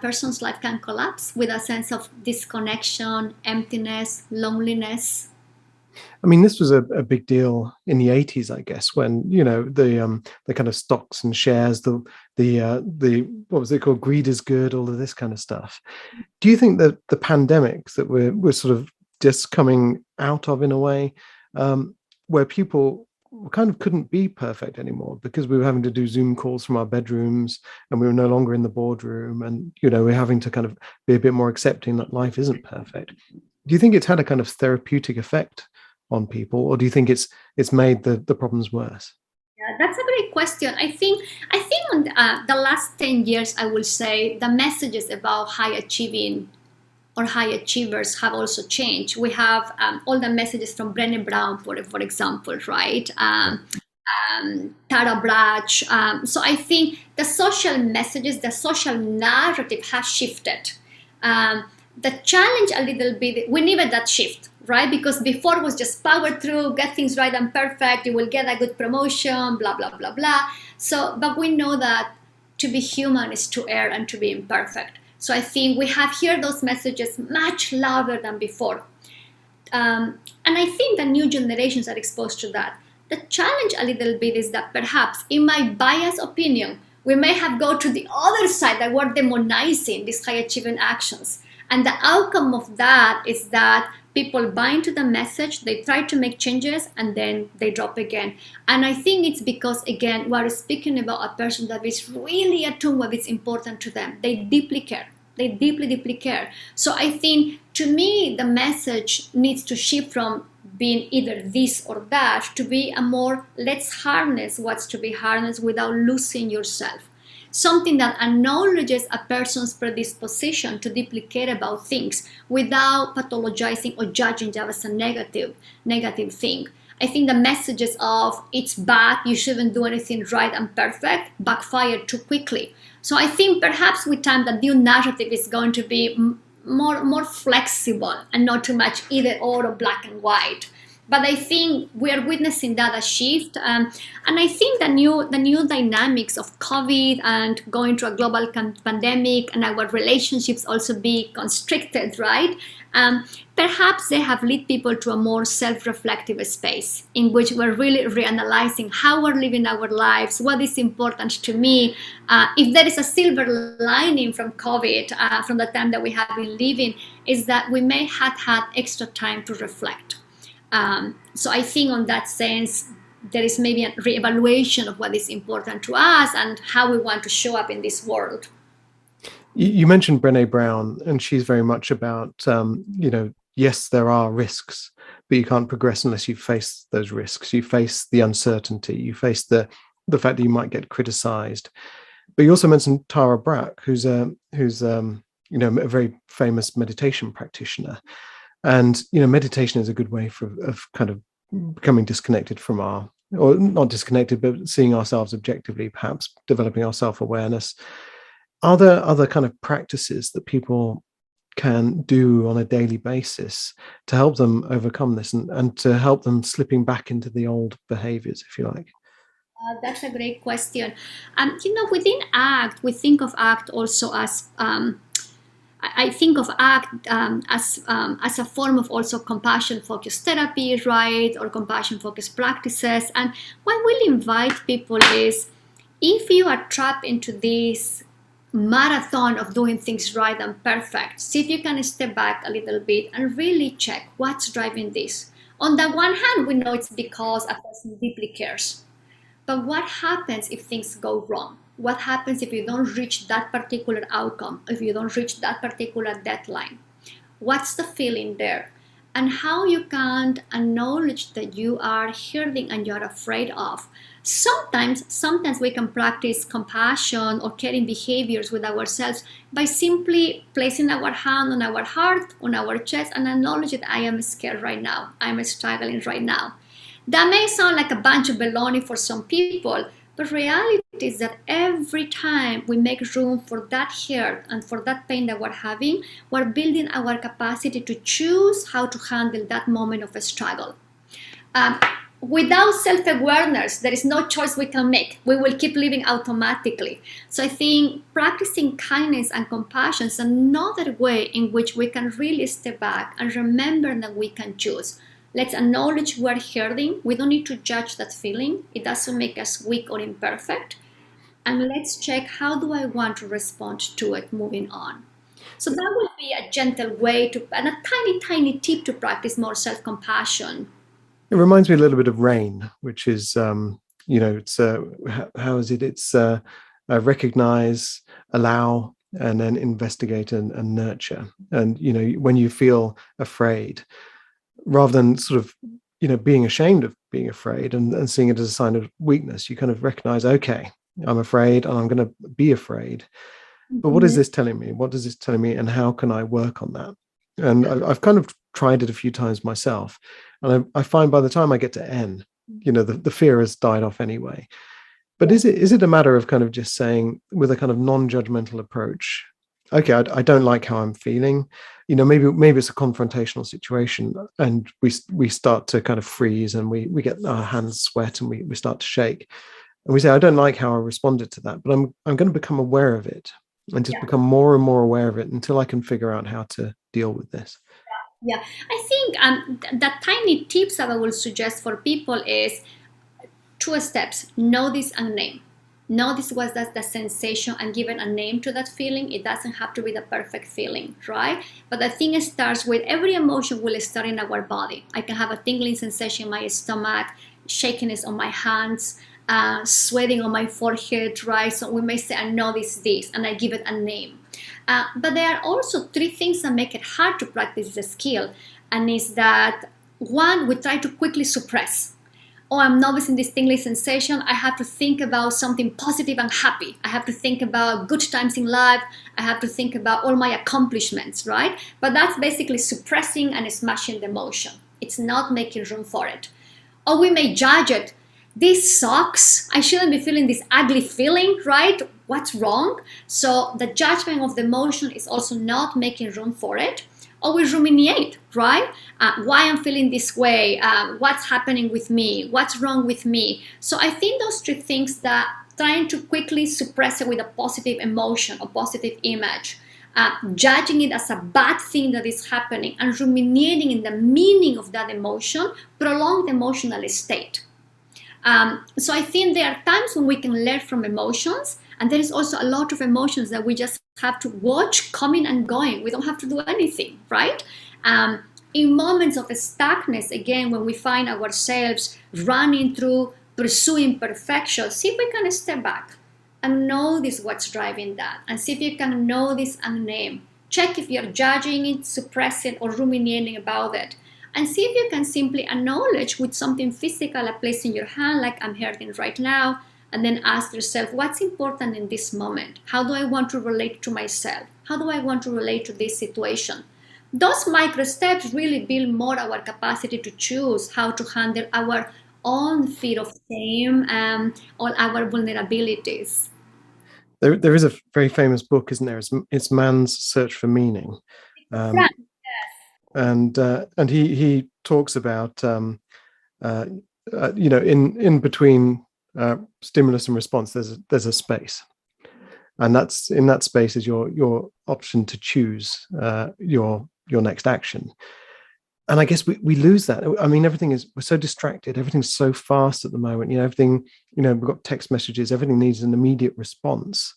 person's life can collapse with a sense of disconnection, emptiness, loneliness. I mean, this was a big deal in the 80s, I guess, when the kind of stocks and shares, the what was it called, greed is good, all of this kind of stuff. Do you think that the pandemic that we're sort of just coming out of, in a way, where people kind of couldn't be perfect anymore because we were having to do Zoom calls from our bedrooms and we were no longer in the boardroom, and we're having to kind of be a bit more accepting that life isn't perfect? Do you think it's had a kind of therapeutic effect on people, or do you think it's made the problems worse? Yeah, that's a great question. I think on the last 10 years, I will say the messages about high achieving or high achievers have also changed. We have all the messages from Brené Brown, for example, right? Tara Brach. So I think the social messages, the social narrative has shifted. The challenge a little bit, we needed that shift, right? Because before it was just power through, get things right and perfect, you will get a good promotion, blah, blah, blah, blah. So, but we know that to be human is to err and to be imperfect. So I think we have here those messages much louder than before. And I think the new generations are exposed to that. The challenge a little bit is that perhaps, in my biased opinion, we may have go to the other side, that we're demonizing these high achieving actions. And the outcome of that is that people buy into the message, they try to make changes, and then they drop again. And I think it's because, again, we're speaking about a person that is really attuned what is important to them. They deeply care. They deeply, deeply care. So I think, to me, the message needs to shift from being either this or that to be a more, let's harness what's to be harnessed without losing yourself. Something that acknowledges a person's predisposition to deeply care about things without pathologizing or judging that as a negative thing. I think the messages of it's bad, you shouldn't do anything right and perfect backfire too quickly. So I think perhaps with time the new narrative is going to be more flexible and not too much either or black and white. But I think we are witnessing that a shift, and I think the new dynamics of COVID and going to a global pandemic and our relationships also be constricted, right? Perhaps they have led people to a more self-reflective space in which we're really reanalyzing how we're living our lives, what is important to me. If there is a silver lining from COVID, from the time that we have been living, is that we may have had extra time to reflect. So I think on that sense, there is maybe a reevaluation of what is important to us and how we want to show up in this world. You mentioned Brené Brown, and she's very much about, yes, there are risks, but you can't progress unless you face those risks. You face the uncertainty, you face the fact that you might get criticized. But you also mentioned Tara Brach, who's a very famous meditation practitioner. And meditation is a good way of kind of becoming disconnected from or not disconnected, but seeing ourselves objectively, perhaps developing our self-awareness. Are there other kind of practices that people can do on a daily basis to help them overcome this and to help them slipping back into the old behaviors, if you like? That's a great question. Within ACT, we think of ACT also as I think of ACT as a form of also compassion focused therapy, right? Or compassion focused practices. And what we'll invite people is, if you are trapped into this marathon of doing things right and perfect, see if you can step back a little bit and really check what's driving this. On the one hand, we know it's because a person deeply cares. But what happens if things go wrong? What happens if you don't reach that particular outcome, if you don't reach that particular deadline? What's the feeling there? And how you can acknowledge that you are hurting and you're afraid of. Sometimes we can practice compassion or caring behaviors with ourselves by simply placing our hand on our heart, on our chest, and acknowledge that I am scared right now. I'm struggling right now. That may sound like a bunch of baloney for some people, but reality is that every time we make room for that hurt and for that pain that we're having, we're building our capacity to choose how to handle that moment of a struggle. Without self-awareness, there is no choice we can make. We will keep living automatically. So I think practicing kindness and compassion is another way in which we can really step back and remember that we can choose. Let's acknowledge we're hurting. We don't need to judge that feeling. It doesn't make us weak or imperfect. And let's check, how do I want to respond to it moving on? So that would be a gentle way to, and a tiny, tiny tip to practice more self-compassion. It reminds me a little bit of rain, which is, it's how is it? It's recognize, allow, and then investigate and nurture. And when you feel afraid, rather than sort of being ashamed of being afraid and seeing it as a sign of weakness, you kind of recognize, okay, I'm afraid and I'm going to be afraid. But what is this telling me? What is this telling me? And how can I work on that? And I've kind of tried it a few times myself. And I find by the time I get to N, the fear has died off anyway. But is it a matter of kind of just saying, with a kind of non-judgmental approach, okay, I don't like how I'm feeling. Maybe it's a confrontational situation, and we start to kind of freeze, and we get our hands sweat, and we start to shake, and we say, I don't like how I responded to that, but I'm going to become aware of it and just become more and more aware of it until I can figure out how to deal with this. Yeah, I think that tiny tips that I will suggest for people is 2 steps: notice and name. Notice what that's the sensation and give it a name to that feeling. It doesn't have to be the perfect feeling, right? But the thing starts with, every emotion will start in our body. I can have a tingling sensation in my stomach, shakiness on my hands, sweating on my forehead, right? So we may say, I notice this, and I give it a name. But there are also 3 things that make it hard to practice the skill. And is that, 1, we try to quickly suppress. Oh, I'm noticing this tingling sensation. I have to think about something positive and happy. I have to think about good times in life. I have to think about all my accomplishments, right? But that's basically suppressing and smashing the emotion. It's not making room for it. Or we may judge it. This sucks. I shouldn't be feeling this ugly feeling, right? What's wrong? So the judgment of the emotion is also not making room for it. Or we ruminate, right? Why I'm feeling this way, what's happening with me, what's wrong with me. So I think those 3 things, that trying to quickly suppress it with a positive emotion, a positive image, judging it as a bad thing that is happening, and ruminating in the meaning of that emotion, prolong the emotional state. So I think there are times when we can learn from emotions, and there is also a lot of emotions that we just have to watch coming and going. We don't have to do anything, right? In moments of stuckness, again, when we find ourselves running through pursuing perfection, see if we can step back and notice what's driving that, and see if you can notice and name. Check if you're judging it, suppressing, or ruminating about it. And see if you can simply acknowledge with something physical, a place in your hand, like I'm hurting right now, and then ask yourself, what's important in this moment? How do I want to relate to myself? How do I want to relate to this situation? Those micro steps really build more our capacity to choose how to handle our own fear of shame and all our vulnerabilities. There is a very famous book, isn't there? It's Man's Search for Meaning. Right. And he talks about in between stimulus and response, there's a space, and that's in that space is your option to choose your next action. And I guess we lose that. I mean, we're so distracted. Everything's so fast at the moment. Everything, we've got text messages. Everything needs an immediate response,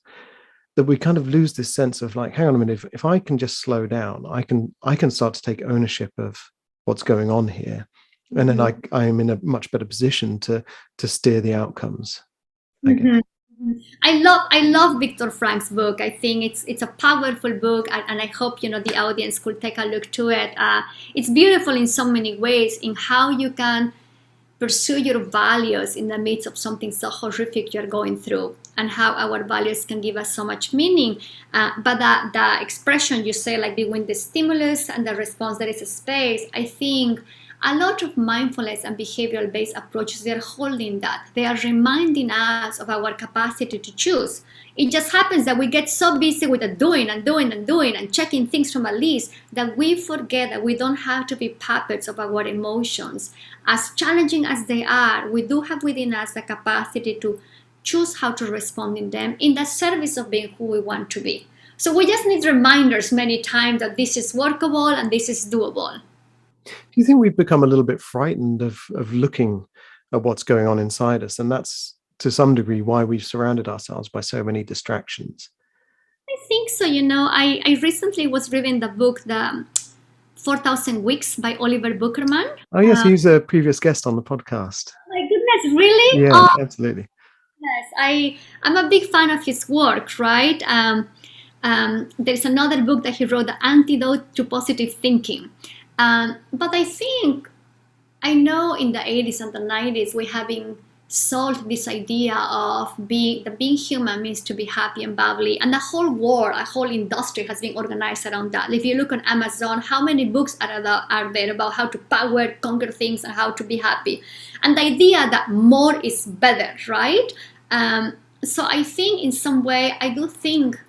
that we kind of lose this sense of like, hang on a minute, if I can just slow down, I can start to take ownership of what's going on here. And then I am in a much better position to steer the outcomes, I guess. I love Viktor Frank's book. I think it's a powerful book, and I hope the audience could take a look to it. It's beautiful in so many ways in how you can pursue your values in the midst of something so horrific you're going through, and how our values can give us so much meaning. But the expression you say, like between the stimulus and the response, there is a space. I think a lot of mindfulness and behavioral-based approaches, they're holding that. They are reminding us of our capacity to choose. It just happens that we get so busy with the doing and checking things from a list that we forget that we don't have to be puppets of our emotions. As challenging as they are, we do have within us the capacity to choose how to respond in them in the service of being who we want to be. So we just need reminders many times that this is workable and this is doable. Do you think we've become a little bit frightened of looking at what's going on inside us? And that's to some degree why we've surrounded ourselves by so many distractions. I think so. I recently was reading the book, The 4,000 Weeks by Oliver Buckerman. Oh, yes, he's a previous guest on the podcast. My goodness, really? Yeah, absolutely. Yes, I'm a big fan of his work, right? There's another book that he wrote, The Antidote to Positive Thinking. But I know in the 80s and the 90s, we have been sold this idea of being human means to be happy and bubbly. And the whole world, a whole industry has been organized around that. If you look on Amazon, how many books are there about how to power, conquer things, and how to be happy? And the idea that more is better, right? So I think in some way, I do think,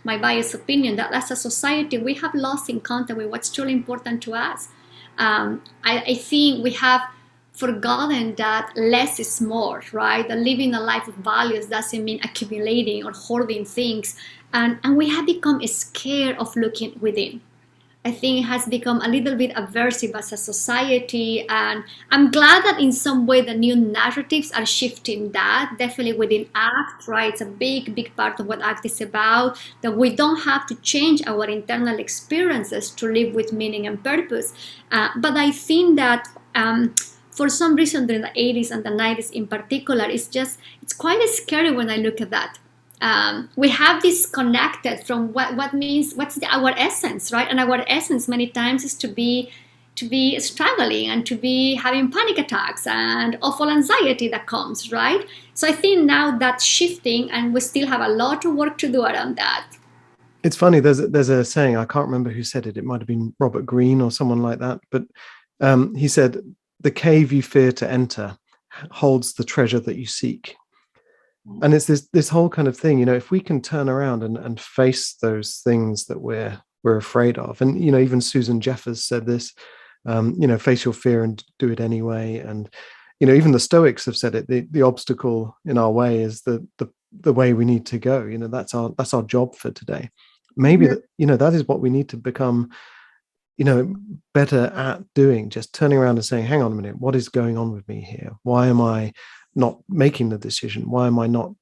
my biased opinion, that as a society, we have lost in contact with what's truly important to us. I think we have forgotten that less is more, right? That living a life of values doesn't mean accumulating or hoarding things. And we have become scared of looking within. I think it has become a little bit aversive as a society, and I'm glad that in some way the new narratives are shifting that, definitely within ACT, right? It's a big part of what ACT is about, that we don't have to change our internal experiences to live with meaning and purpose. But I think that for some reason during the 80s and the 90s in particular, it's quite scary when I look at that. We have disconnected from what's our essence, right? And our essence many times is to be struggling and to be having panic attacks and awful anxiety that comes, right? So I think now that's shifting, and we still have a lot of work to do around that. It's funny, there's a saying, I can't remember who said it. It might have been Robert Greene or someone like that. But he said, the cave you fear to enter holds the treasure that you seek. And it's this whole kind of thing, if we can turn around and face those things that we're afraid of. And, even Susan Jeffers said this, face your fear and do it anyway. And, even the Stoics have said it, the obstacle in our way is the way we need to go. That's our job for today. Maybe that is what we need to become, better at doing, just turning around and saying, hang on a minute, what is going on with me here? Why am I not making the decision? Why am I not,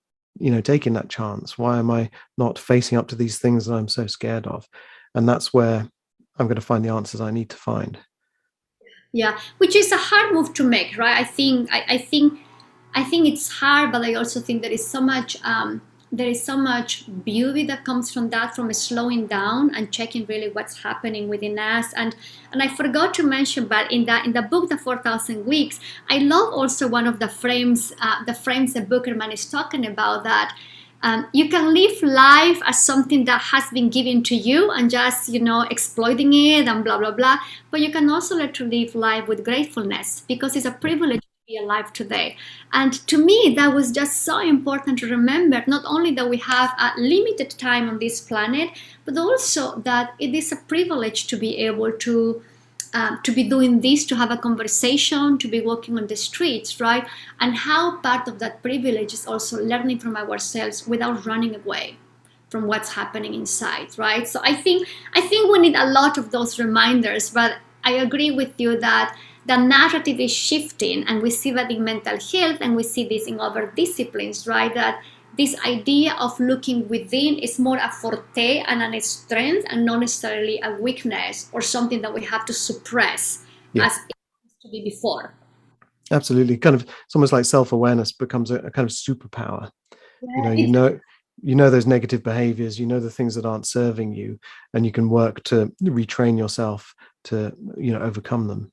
taking that chance? Why am I not facing up to these things that I'm so scared of? And that's where I'm going to find the answers I need to find. Yeah, which is a hard move to make, right? I think it's hard, but I also think there is so much beauty that comes from that, from slowing down and checking really what's happening within us. And I forgot to mention, but in the book, The 4,000 Weeks, I love also one of the frames that Buckerman is talking about, that you can live life as something that has been given to you and just, exploiting it and blah, blah, blah. But you can also learn to live life with gratefulness, because it's a privilege alive today. And to me, that was just so important to remember, not only that we have a limited time on this planet, but also that it is a privilege to be able to to be doing this, to have a conversation, to be walking on the streets, right? And how part of that privilege is also learning from ourselves without running away from what's happening inside, right? So I think we need a lot of those reminders, but I agree with you that the narrative is shifting, and we see that in mental health, and we see this in other disciplines, right? That this idea of looking within is more a forte and a strength, and not necessarily a weakness or something that we have to suppress as it used to be before. Absolutely. It's almost like self-awareness becomes a kind of superpower. You know those negative behaviors, you know the things that aren't serving you, and you can work to retrain yourself to, overcome them.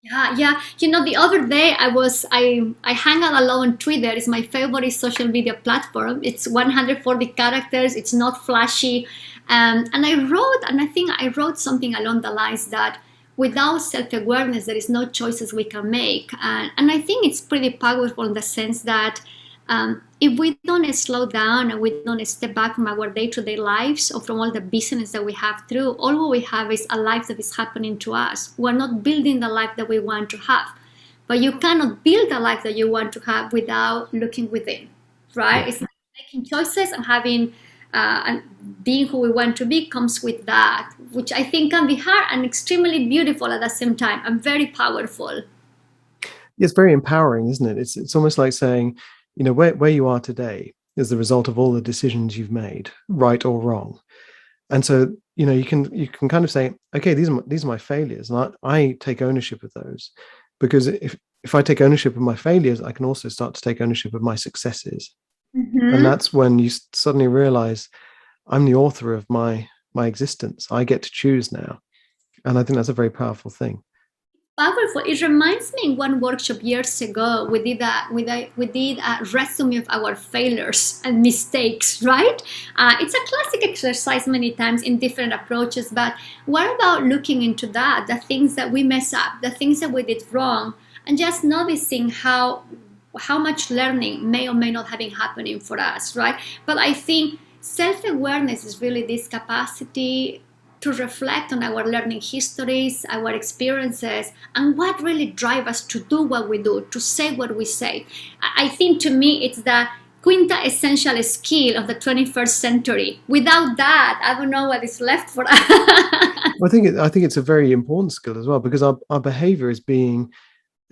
Yeah. The other day I hang out a lot on Twitter. It's my favorite social media platform. It's 140 characters. It's not flashy. And I think I wrote something along the lines that without self-awareness, there is no choices we can make. And I think it's pretty powerful in the sense that if we don't slow down and we don't step back from our day-to-day lives or from all the business that we have through, all we have is a life that is happening to us. We're not building the life that we want to have. But you cannot build the life that you want to have without looking within, right? It's like making choices and having and being who we want to be comes with that, which I think can be hard and extremely beautiful at the same time and very powerful. It's very empowering, isn't it? It's almost like saying, where you are today is the result of all the decisions you've made, right or wrong. And so, you can kind of say, okay, these are my failures, and I take ownership of those, because if I take ownership of my failures, I can also start to take ownership of my successes. Mm-hmm. And that's when you suddenly realize I'm the author of my existence. I get to choose now. And I think that's a very powerful thing. Powerful. It reminds me in one workshop years ago, we did a resume of our failures and mistakes, right? It's a classic exercise many times in different approaches, but what about looking into that, the things that we mess up, the things that we did wrong, and just noticing how much learning may or may not have been happening for us, right? But I think self-awareness is really this capacity to reflect on our learning histories, our experiences, and what really drive us to do what we do, to say what we say. I think to me it's the quintessential skill of the 21st century. Without that, I don't know what is left for us. I think it's a very important skill as well, because our behavior is being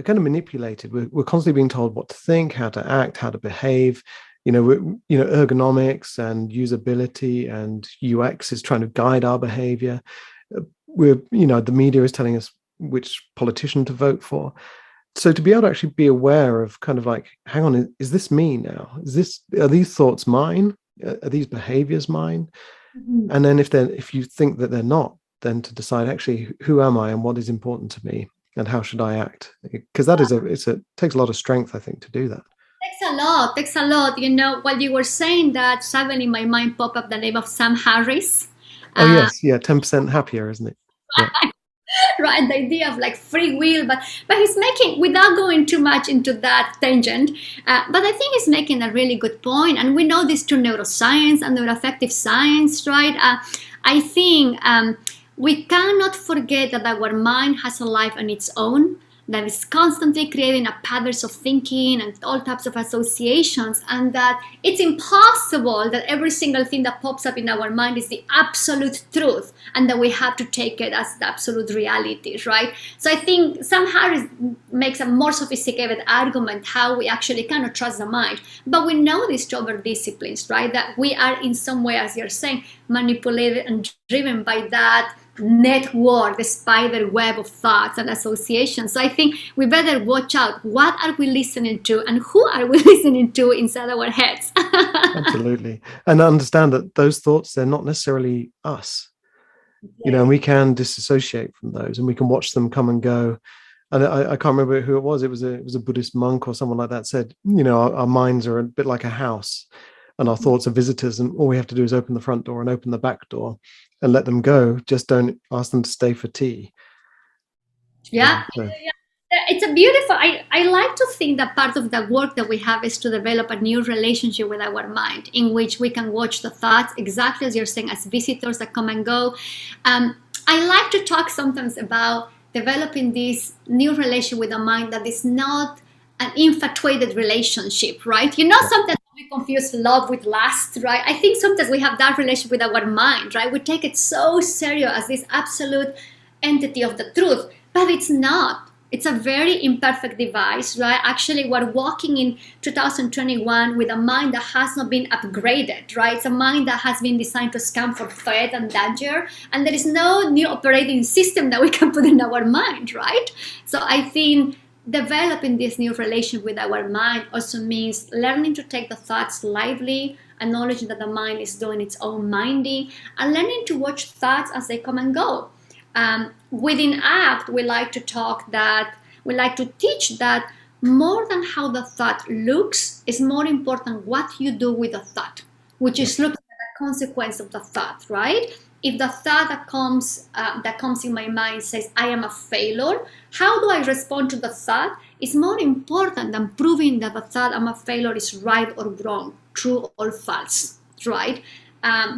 kind of manipulated. We're constantly being told what to think, how to act, how to behave. Ergonomics and usability and UX is trying to guide our behavior. The media is telling us which politician to vote for. So to be able to actually be aware of kind of like, hang on, is this me now? Are these thoughts mine? Are these behaviors mine? Mm-hmm. And then if you think that they're not, then to decide actually, who am I and what is important to me and how should I act? Because that takes a lot of strength, I think, to do that. Takes a lot. While you were saying that, suddenly in my mind popped up the name of Sam Harris. Oh, yes. Yeah. 10% happier, isn't it? Yeah. Right. The idea of like free will, but he's making, without going too much into that tangent, but I think he's making a really good point. And we know this through neuroscience and neuroaffective science, right? I think we cannot forget that our mind has a life on its own, that is constantly creating a patterns of thinking and all types of associations, and that it's impossible that every single thing that pops up in our mind is the absolute truth, and that we have to take it as the absolute reality, right? So I think Sam Harris makes a more sophisticated argument how we actually cannot trust the mind. But we know this to other disciplines, right? That we are in some way, as you're saying, manipulated and driven by that network, the spider web of thoughts and associations. So I think we better watch out. What are we listening to, and who are we listening to inside our heads? Absolutely. And understand that those thoughts, they're not necessarily us. Yeah. And we can disassociate from those, and we can watch them come and go. And I can't remember who it was. It was a Buddhist monk or someone like that said, our minds are a bit like a house, and our thoughts are visitors, and all we have to do is open the front door and open the back door and let them go. Just don't ask them to stay for tea. Yeah. It's a beautiful, I like to think that part of the work that we have is to develop a new relationship with our mind, in which we can watch the thoughts, exactly as you're saying, as visitors that come and go. I like to talk sometimes about developing this new relation with the mind that is not an infatuated relationship, right? Sometimes we confuse love with lust, right? I think sometimes we have that relationship with our mind, right? We take it so serious as this absolute entity of the truth, but it's not. It's a very imperfect device, right? Actually, we're walking in 2021 with a mind that has not been upgraded, right? It's a mind that has been designed to scan for threat and danger, and there is no new operating system that we can put in our mind, right? So I think developing this new relation with our mind also means learning to take the thoughts lively, acknowledging that the mind is doing its own minding, and learning to watch thoughts as they come and go. Within ACT, we like to teach that more than how the thought looks, is more important what you do with the thought, which is looking at the consequence of the thought, right? If the thought that comes in my mind says, I am a failure, how do I respond to the thought is more important than proving that the thought I'm a failure is right or wrong, true or false, right?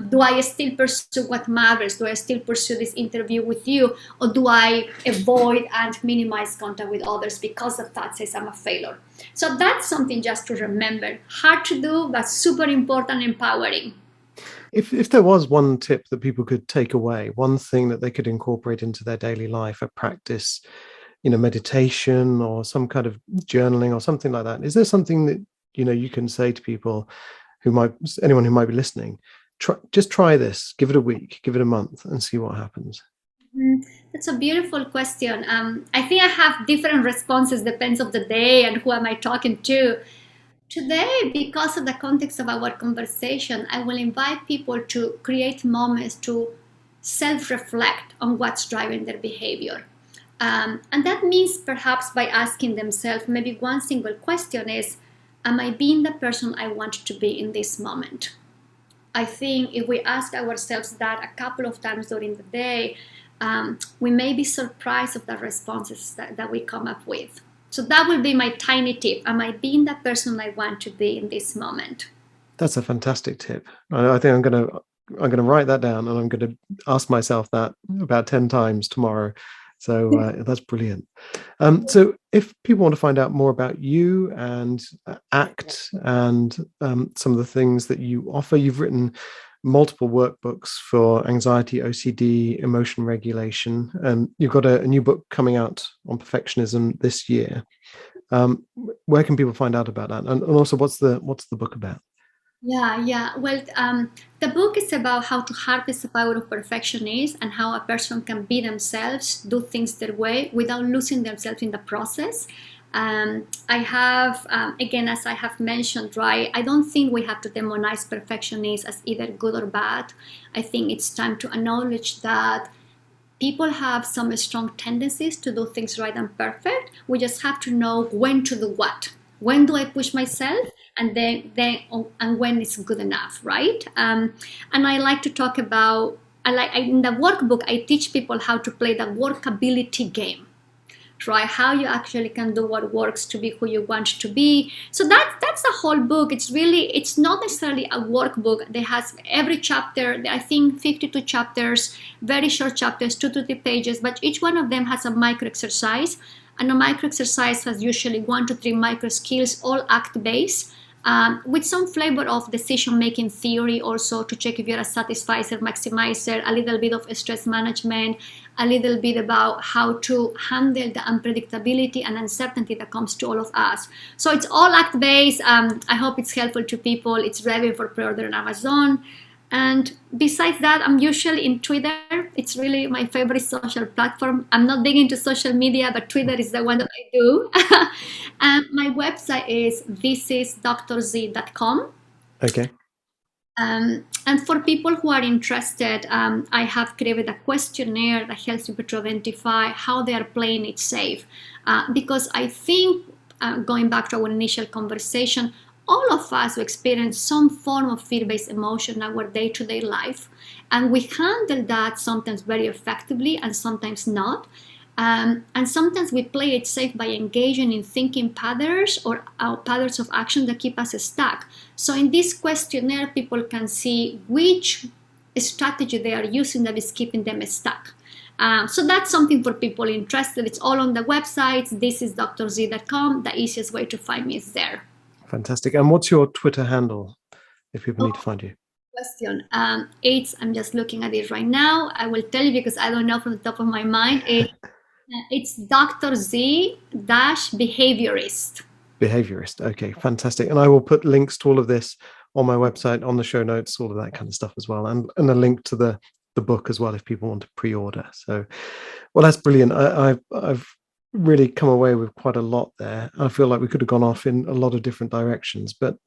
Do I still pursue what matters? Do I still pursue this interview with you? Or do I avoid and minimize contact with others because the thought says I'm a failure? So that's something just to remember. Hard to do, but super important, empowering. If there was one tip that people could take away, one thing that they could incorporate into their daily life, a practice, meditation or some kind of journaling or something like that, is there something that, you can say to people anyone who might be listening, just try this, give it a week, give it a month and see what happens? That's a beautiful question. I think I have different responses, depends on the day and who am I talking to. Today, because of the context of our conversation, I will invite people to create moments to self-reflect on what's driving their behavior. And that means perhaps by asking themselves, maybe one single question is, am I being the person I want to be in this moment? I think if we ask ourselves that a couple of times during the day, we may be surprised of the responses that we come up with. So that will be my tiny tip. Am I being the person I want to be in this moment? That's a fantastic tip. I think I'm going to write that down, and I'm going to ask myself that about 10 times tomorrow. So that's brilliant. So if people want to find out more about you and ACT and some of the things that you offer, you've written multiple workbooks for anxiety, OCD, emotion regulation, and you've got a new book coming out on perfectionism this year. Where can people find out about that? And also, what's the book about? Yeah. Well, the book is about how to harness the power of perfectionism and how a person can be themselves, do things their way without losing themselves in the process. I have, again, as I have mentioned, right, I don't think we have to demonize perfectionists as either good or bad. I think it's time to acknowledge that people have some strong tendencies to do things right and perfect. We just have to know when to do what. When do I push myself? And and when it's good enough, right? And I like to talk about, in the workbook, I teach people how to play the workability game, right? How you actually can do what works to be who you want to be. So that's the whole book. It's not necessarily a workbook. It has every chapter, I think 52 chapters, very short chapters, 2 to 3 pages, but each one of them has a micro exercise. And a micro exercise has usually 1 to 3 micro skills, all ACT-based, with some flavor of decision-making theory also to check if you're a satisficer, maximizer, a little bit of stress management, a little bit about how to handle the unpredictability and uncertainty that comes to all of us. So it's all ACT-based. I hope it's helpful to people. It's ready for pre-order on Amazon. And besides that, I'm usually in Twitter. It's really my favorite social platform. I'm not big into social media, but Twitter is the one that I do. And my website is thisisdrz.com. Okay. And for people who are interested, I have created a questionnaire that helps people to identify how they are playing it safe. Because I think, going back to our initial conversation, all of us who experience some form of fear-based emotion in our day-to-day life, and we handle that sometimes very effectively and sometimes not. And sometimes we play it safe by engaging in thinking patterns or patterns of action that keep us stuck. So in this questionnaire, people can see which strategy they are using that is keeping them stuck. So that's something for people interested. It's all on the website. thisisdrz.com. The easiest way to find me is there. Fantastic. And what's your Twitter handle if people need to find you? Question. I'm just looking at it right now. I will tell you because I don't know from the top of my mind. It's Dr. Z-behaviorist. Behaviorist. Okay, fantastic. And I will put links to all of this on my website, on the show notes, all of that kind of stuff as well, and a link to the book as well if people want to pre-order. So, well, that's brilliant. I've really come away with quite a lot there. I feel like we could have gone off in a lot of different directions, but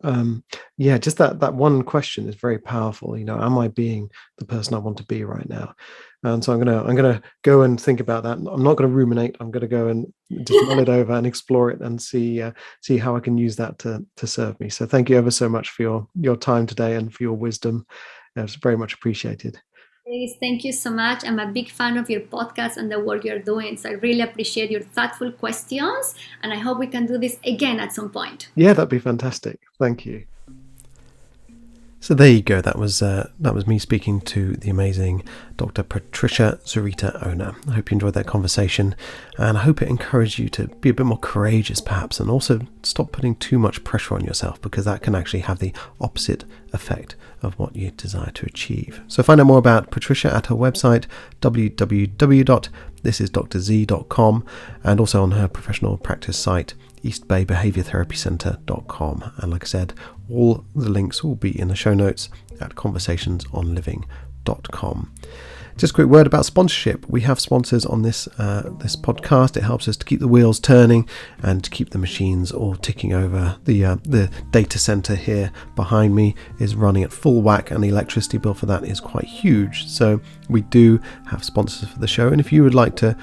just that one question is very powerful. Am I being the person I want to be right now? And so I'm gonna go and think about that. I'm not going to ruminate. I'm going to go and just mull it over and explore it and see how I can use that to serve me. So thank you ever so much for your time today and for your wisdom. It's very much appreciated. Please, thank you so much. I'm a big fan of your podcast and the work you're doing. So I really appreciate your thoughtful questions, and I hope we can do this again at some point. Yeah, that'd be fantastic. Thank you. So there you go. That was me speaking to the amazing Dr. Patricia Zurita Ona. I hope you enjoyed that conversation, and I hope it encouraged you to be a bit more courageous perhaps, and also stop putting too much pressure on yourself, because that can actually have the opposite effect of what you desire to achieve. So find out more about Patricia at her website www.thisisdrz.com, and also on her professional practice site eastbaybehaviortherapycenter.com. And like I said, all the links will be in the show notes at conversationsonliving.com. Just a quick word about sponsorship. We have sponsors on this podcast. It helps us to keep the wheels turning and to keep the machines all ticking over. The data center here behind me is running at full whack, and the electricity bill for that is quite huge. So we do have sponsors for the show, and if you would like to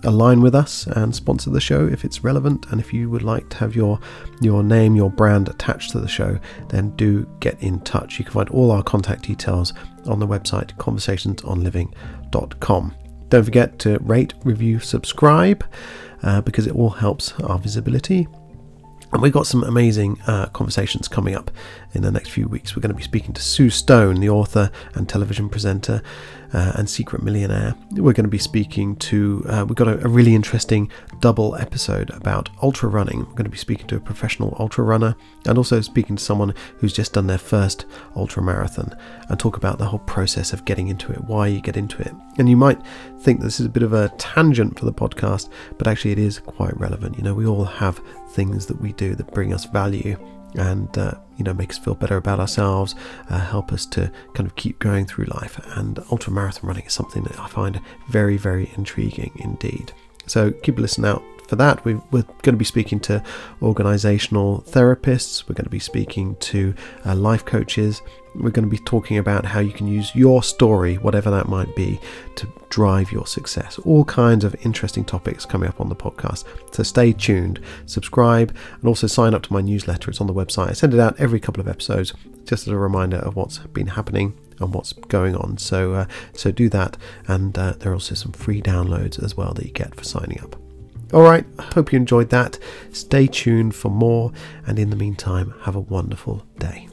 align with us and sponsor the show if it's relevant, and if you would like to have your name, your brand attached to the show, then do get in touch. You can find all our contact details on the website conversationsonliving.com. Don't forget to rate, review, subscribe, because it all helps our visibility. And we've got some amazing conversations coming up in the next few weeks. We're going to be speaking to Sue Stone, the author and television presenter and secret millionaire. We're going to be speaking to, we've got a really interesting double episode about ultra running. We're going to be speaking to a professional ultra runner, and also speaking to someone who's just done their first ultra marathon, and talk about the whole process of getting into it, why you get into it. And you might think this is a bit of a tangent for the podcast, but actually it is quite relevant. We all have things that we do that bring us value and make us feel better about ourselves, help us to kind of keep going through life. And ultra marathon running is something that I find very, very intriguing indeed. So keep a listen out for that. We're going to be speaking to organizational therapists. We're going to be speaking to life coaches. We're going to be talking about how you can use your story, whatever that might be, to drive your success. All kinds of interesting topics coming up on the podcast. So stay tuned, subscribe, and also sign up to my newsletter. It's on the website. I send it out every couple of episodes, just as a reminder of what's been happening and what's going on. So do that. And there are also some free downloads as well that you get for signing up. All right, I hope you enjoyed that. Stay tuned for more, and in the meantime, have a wonderful day.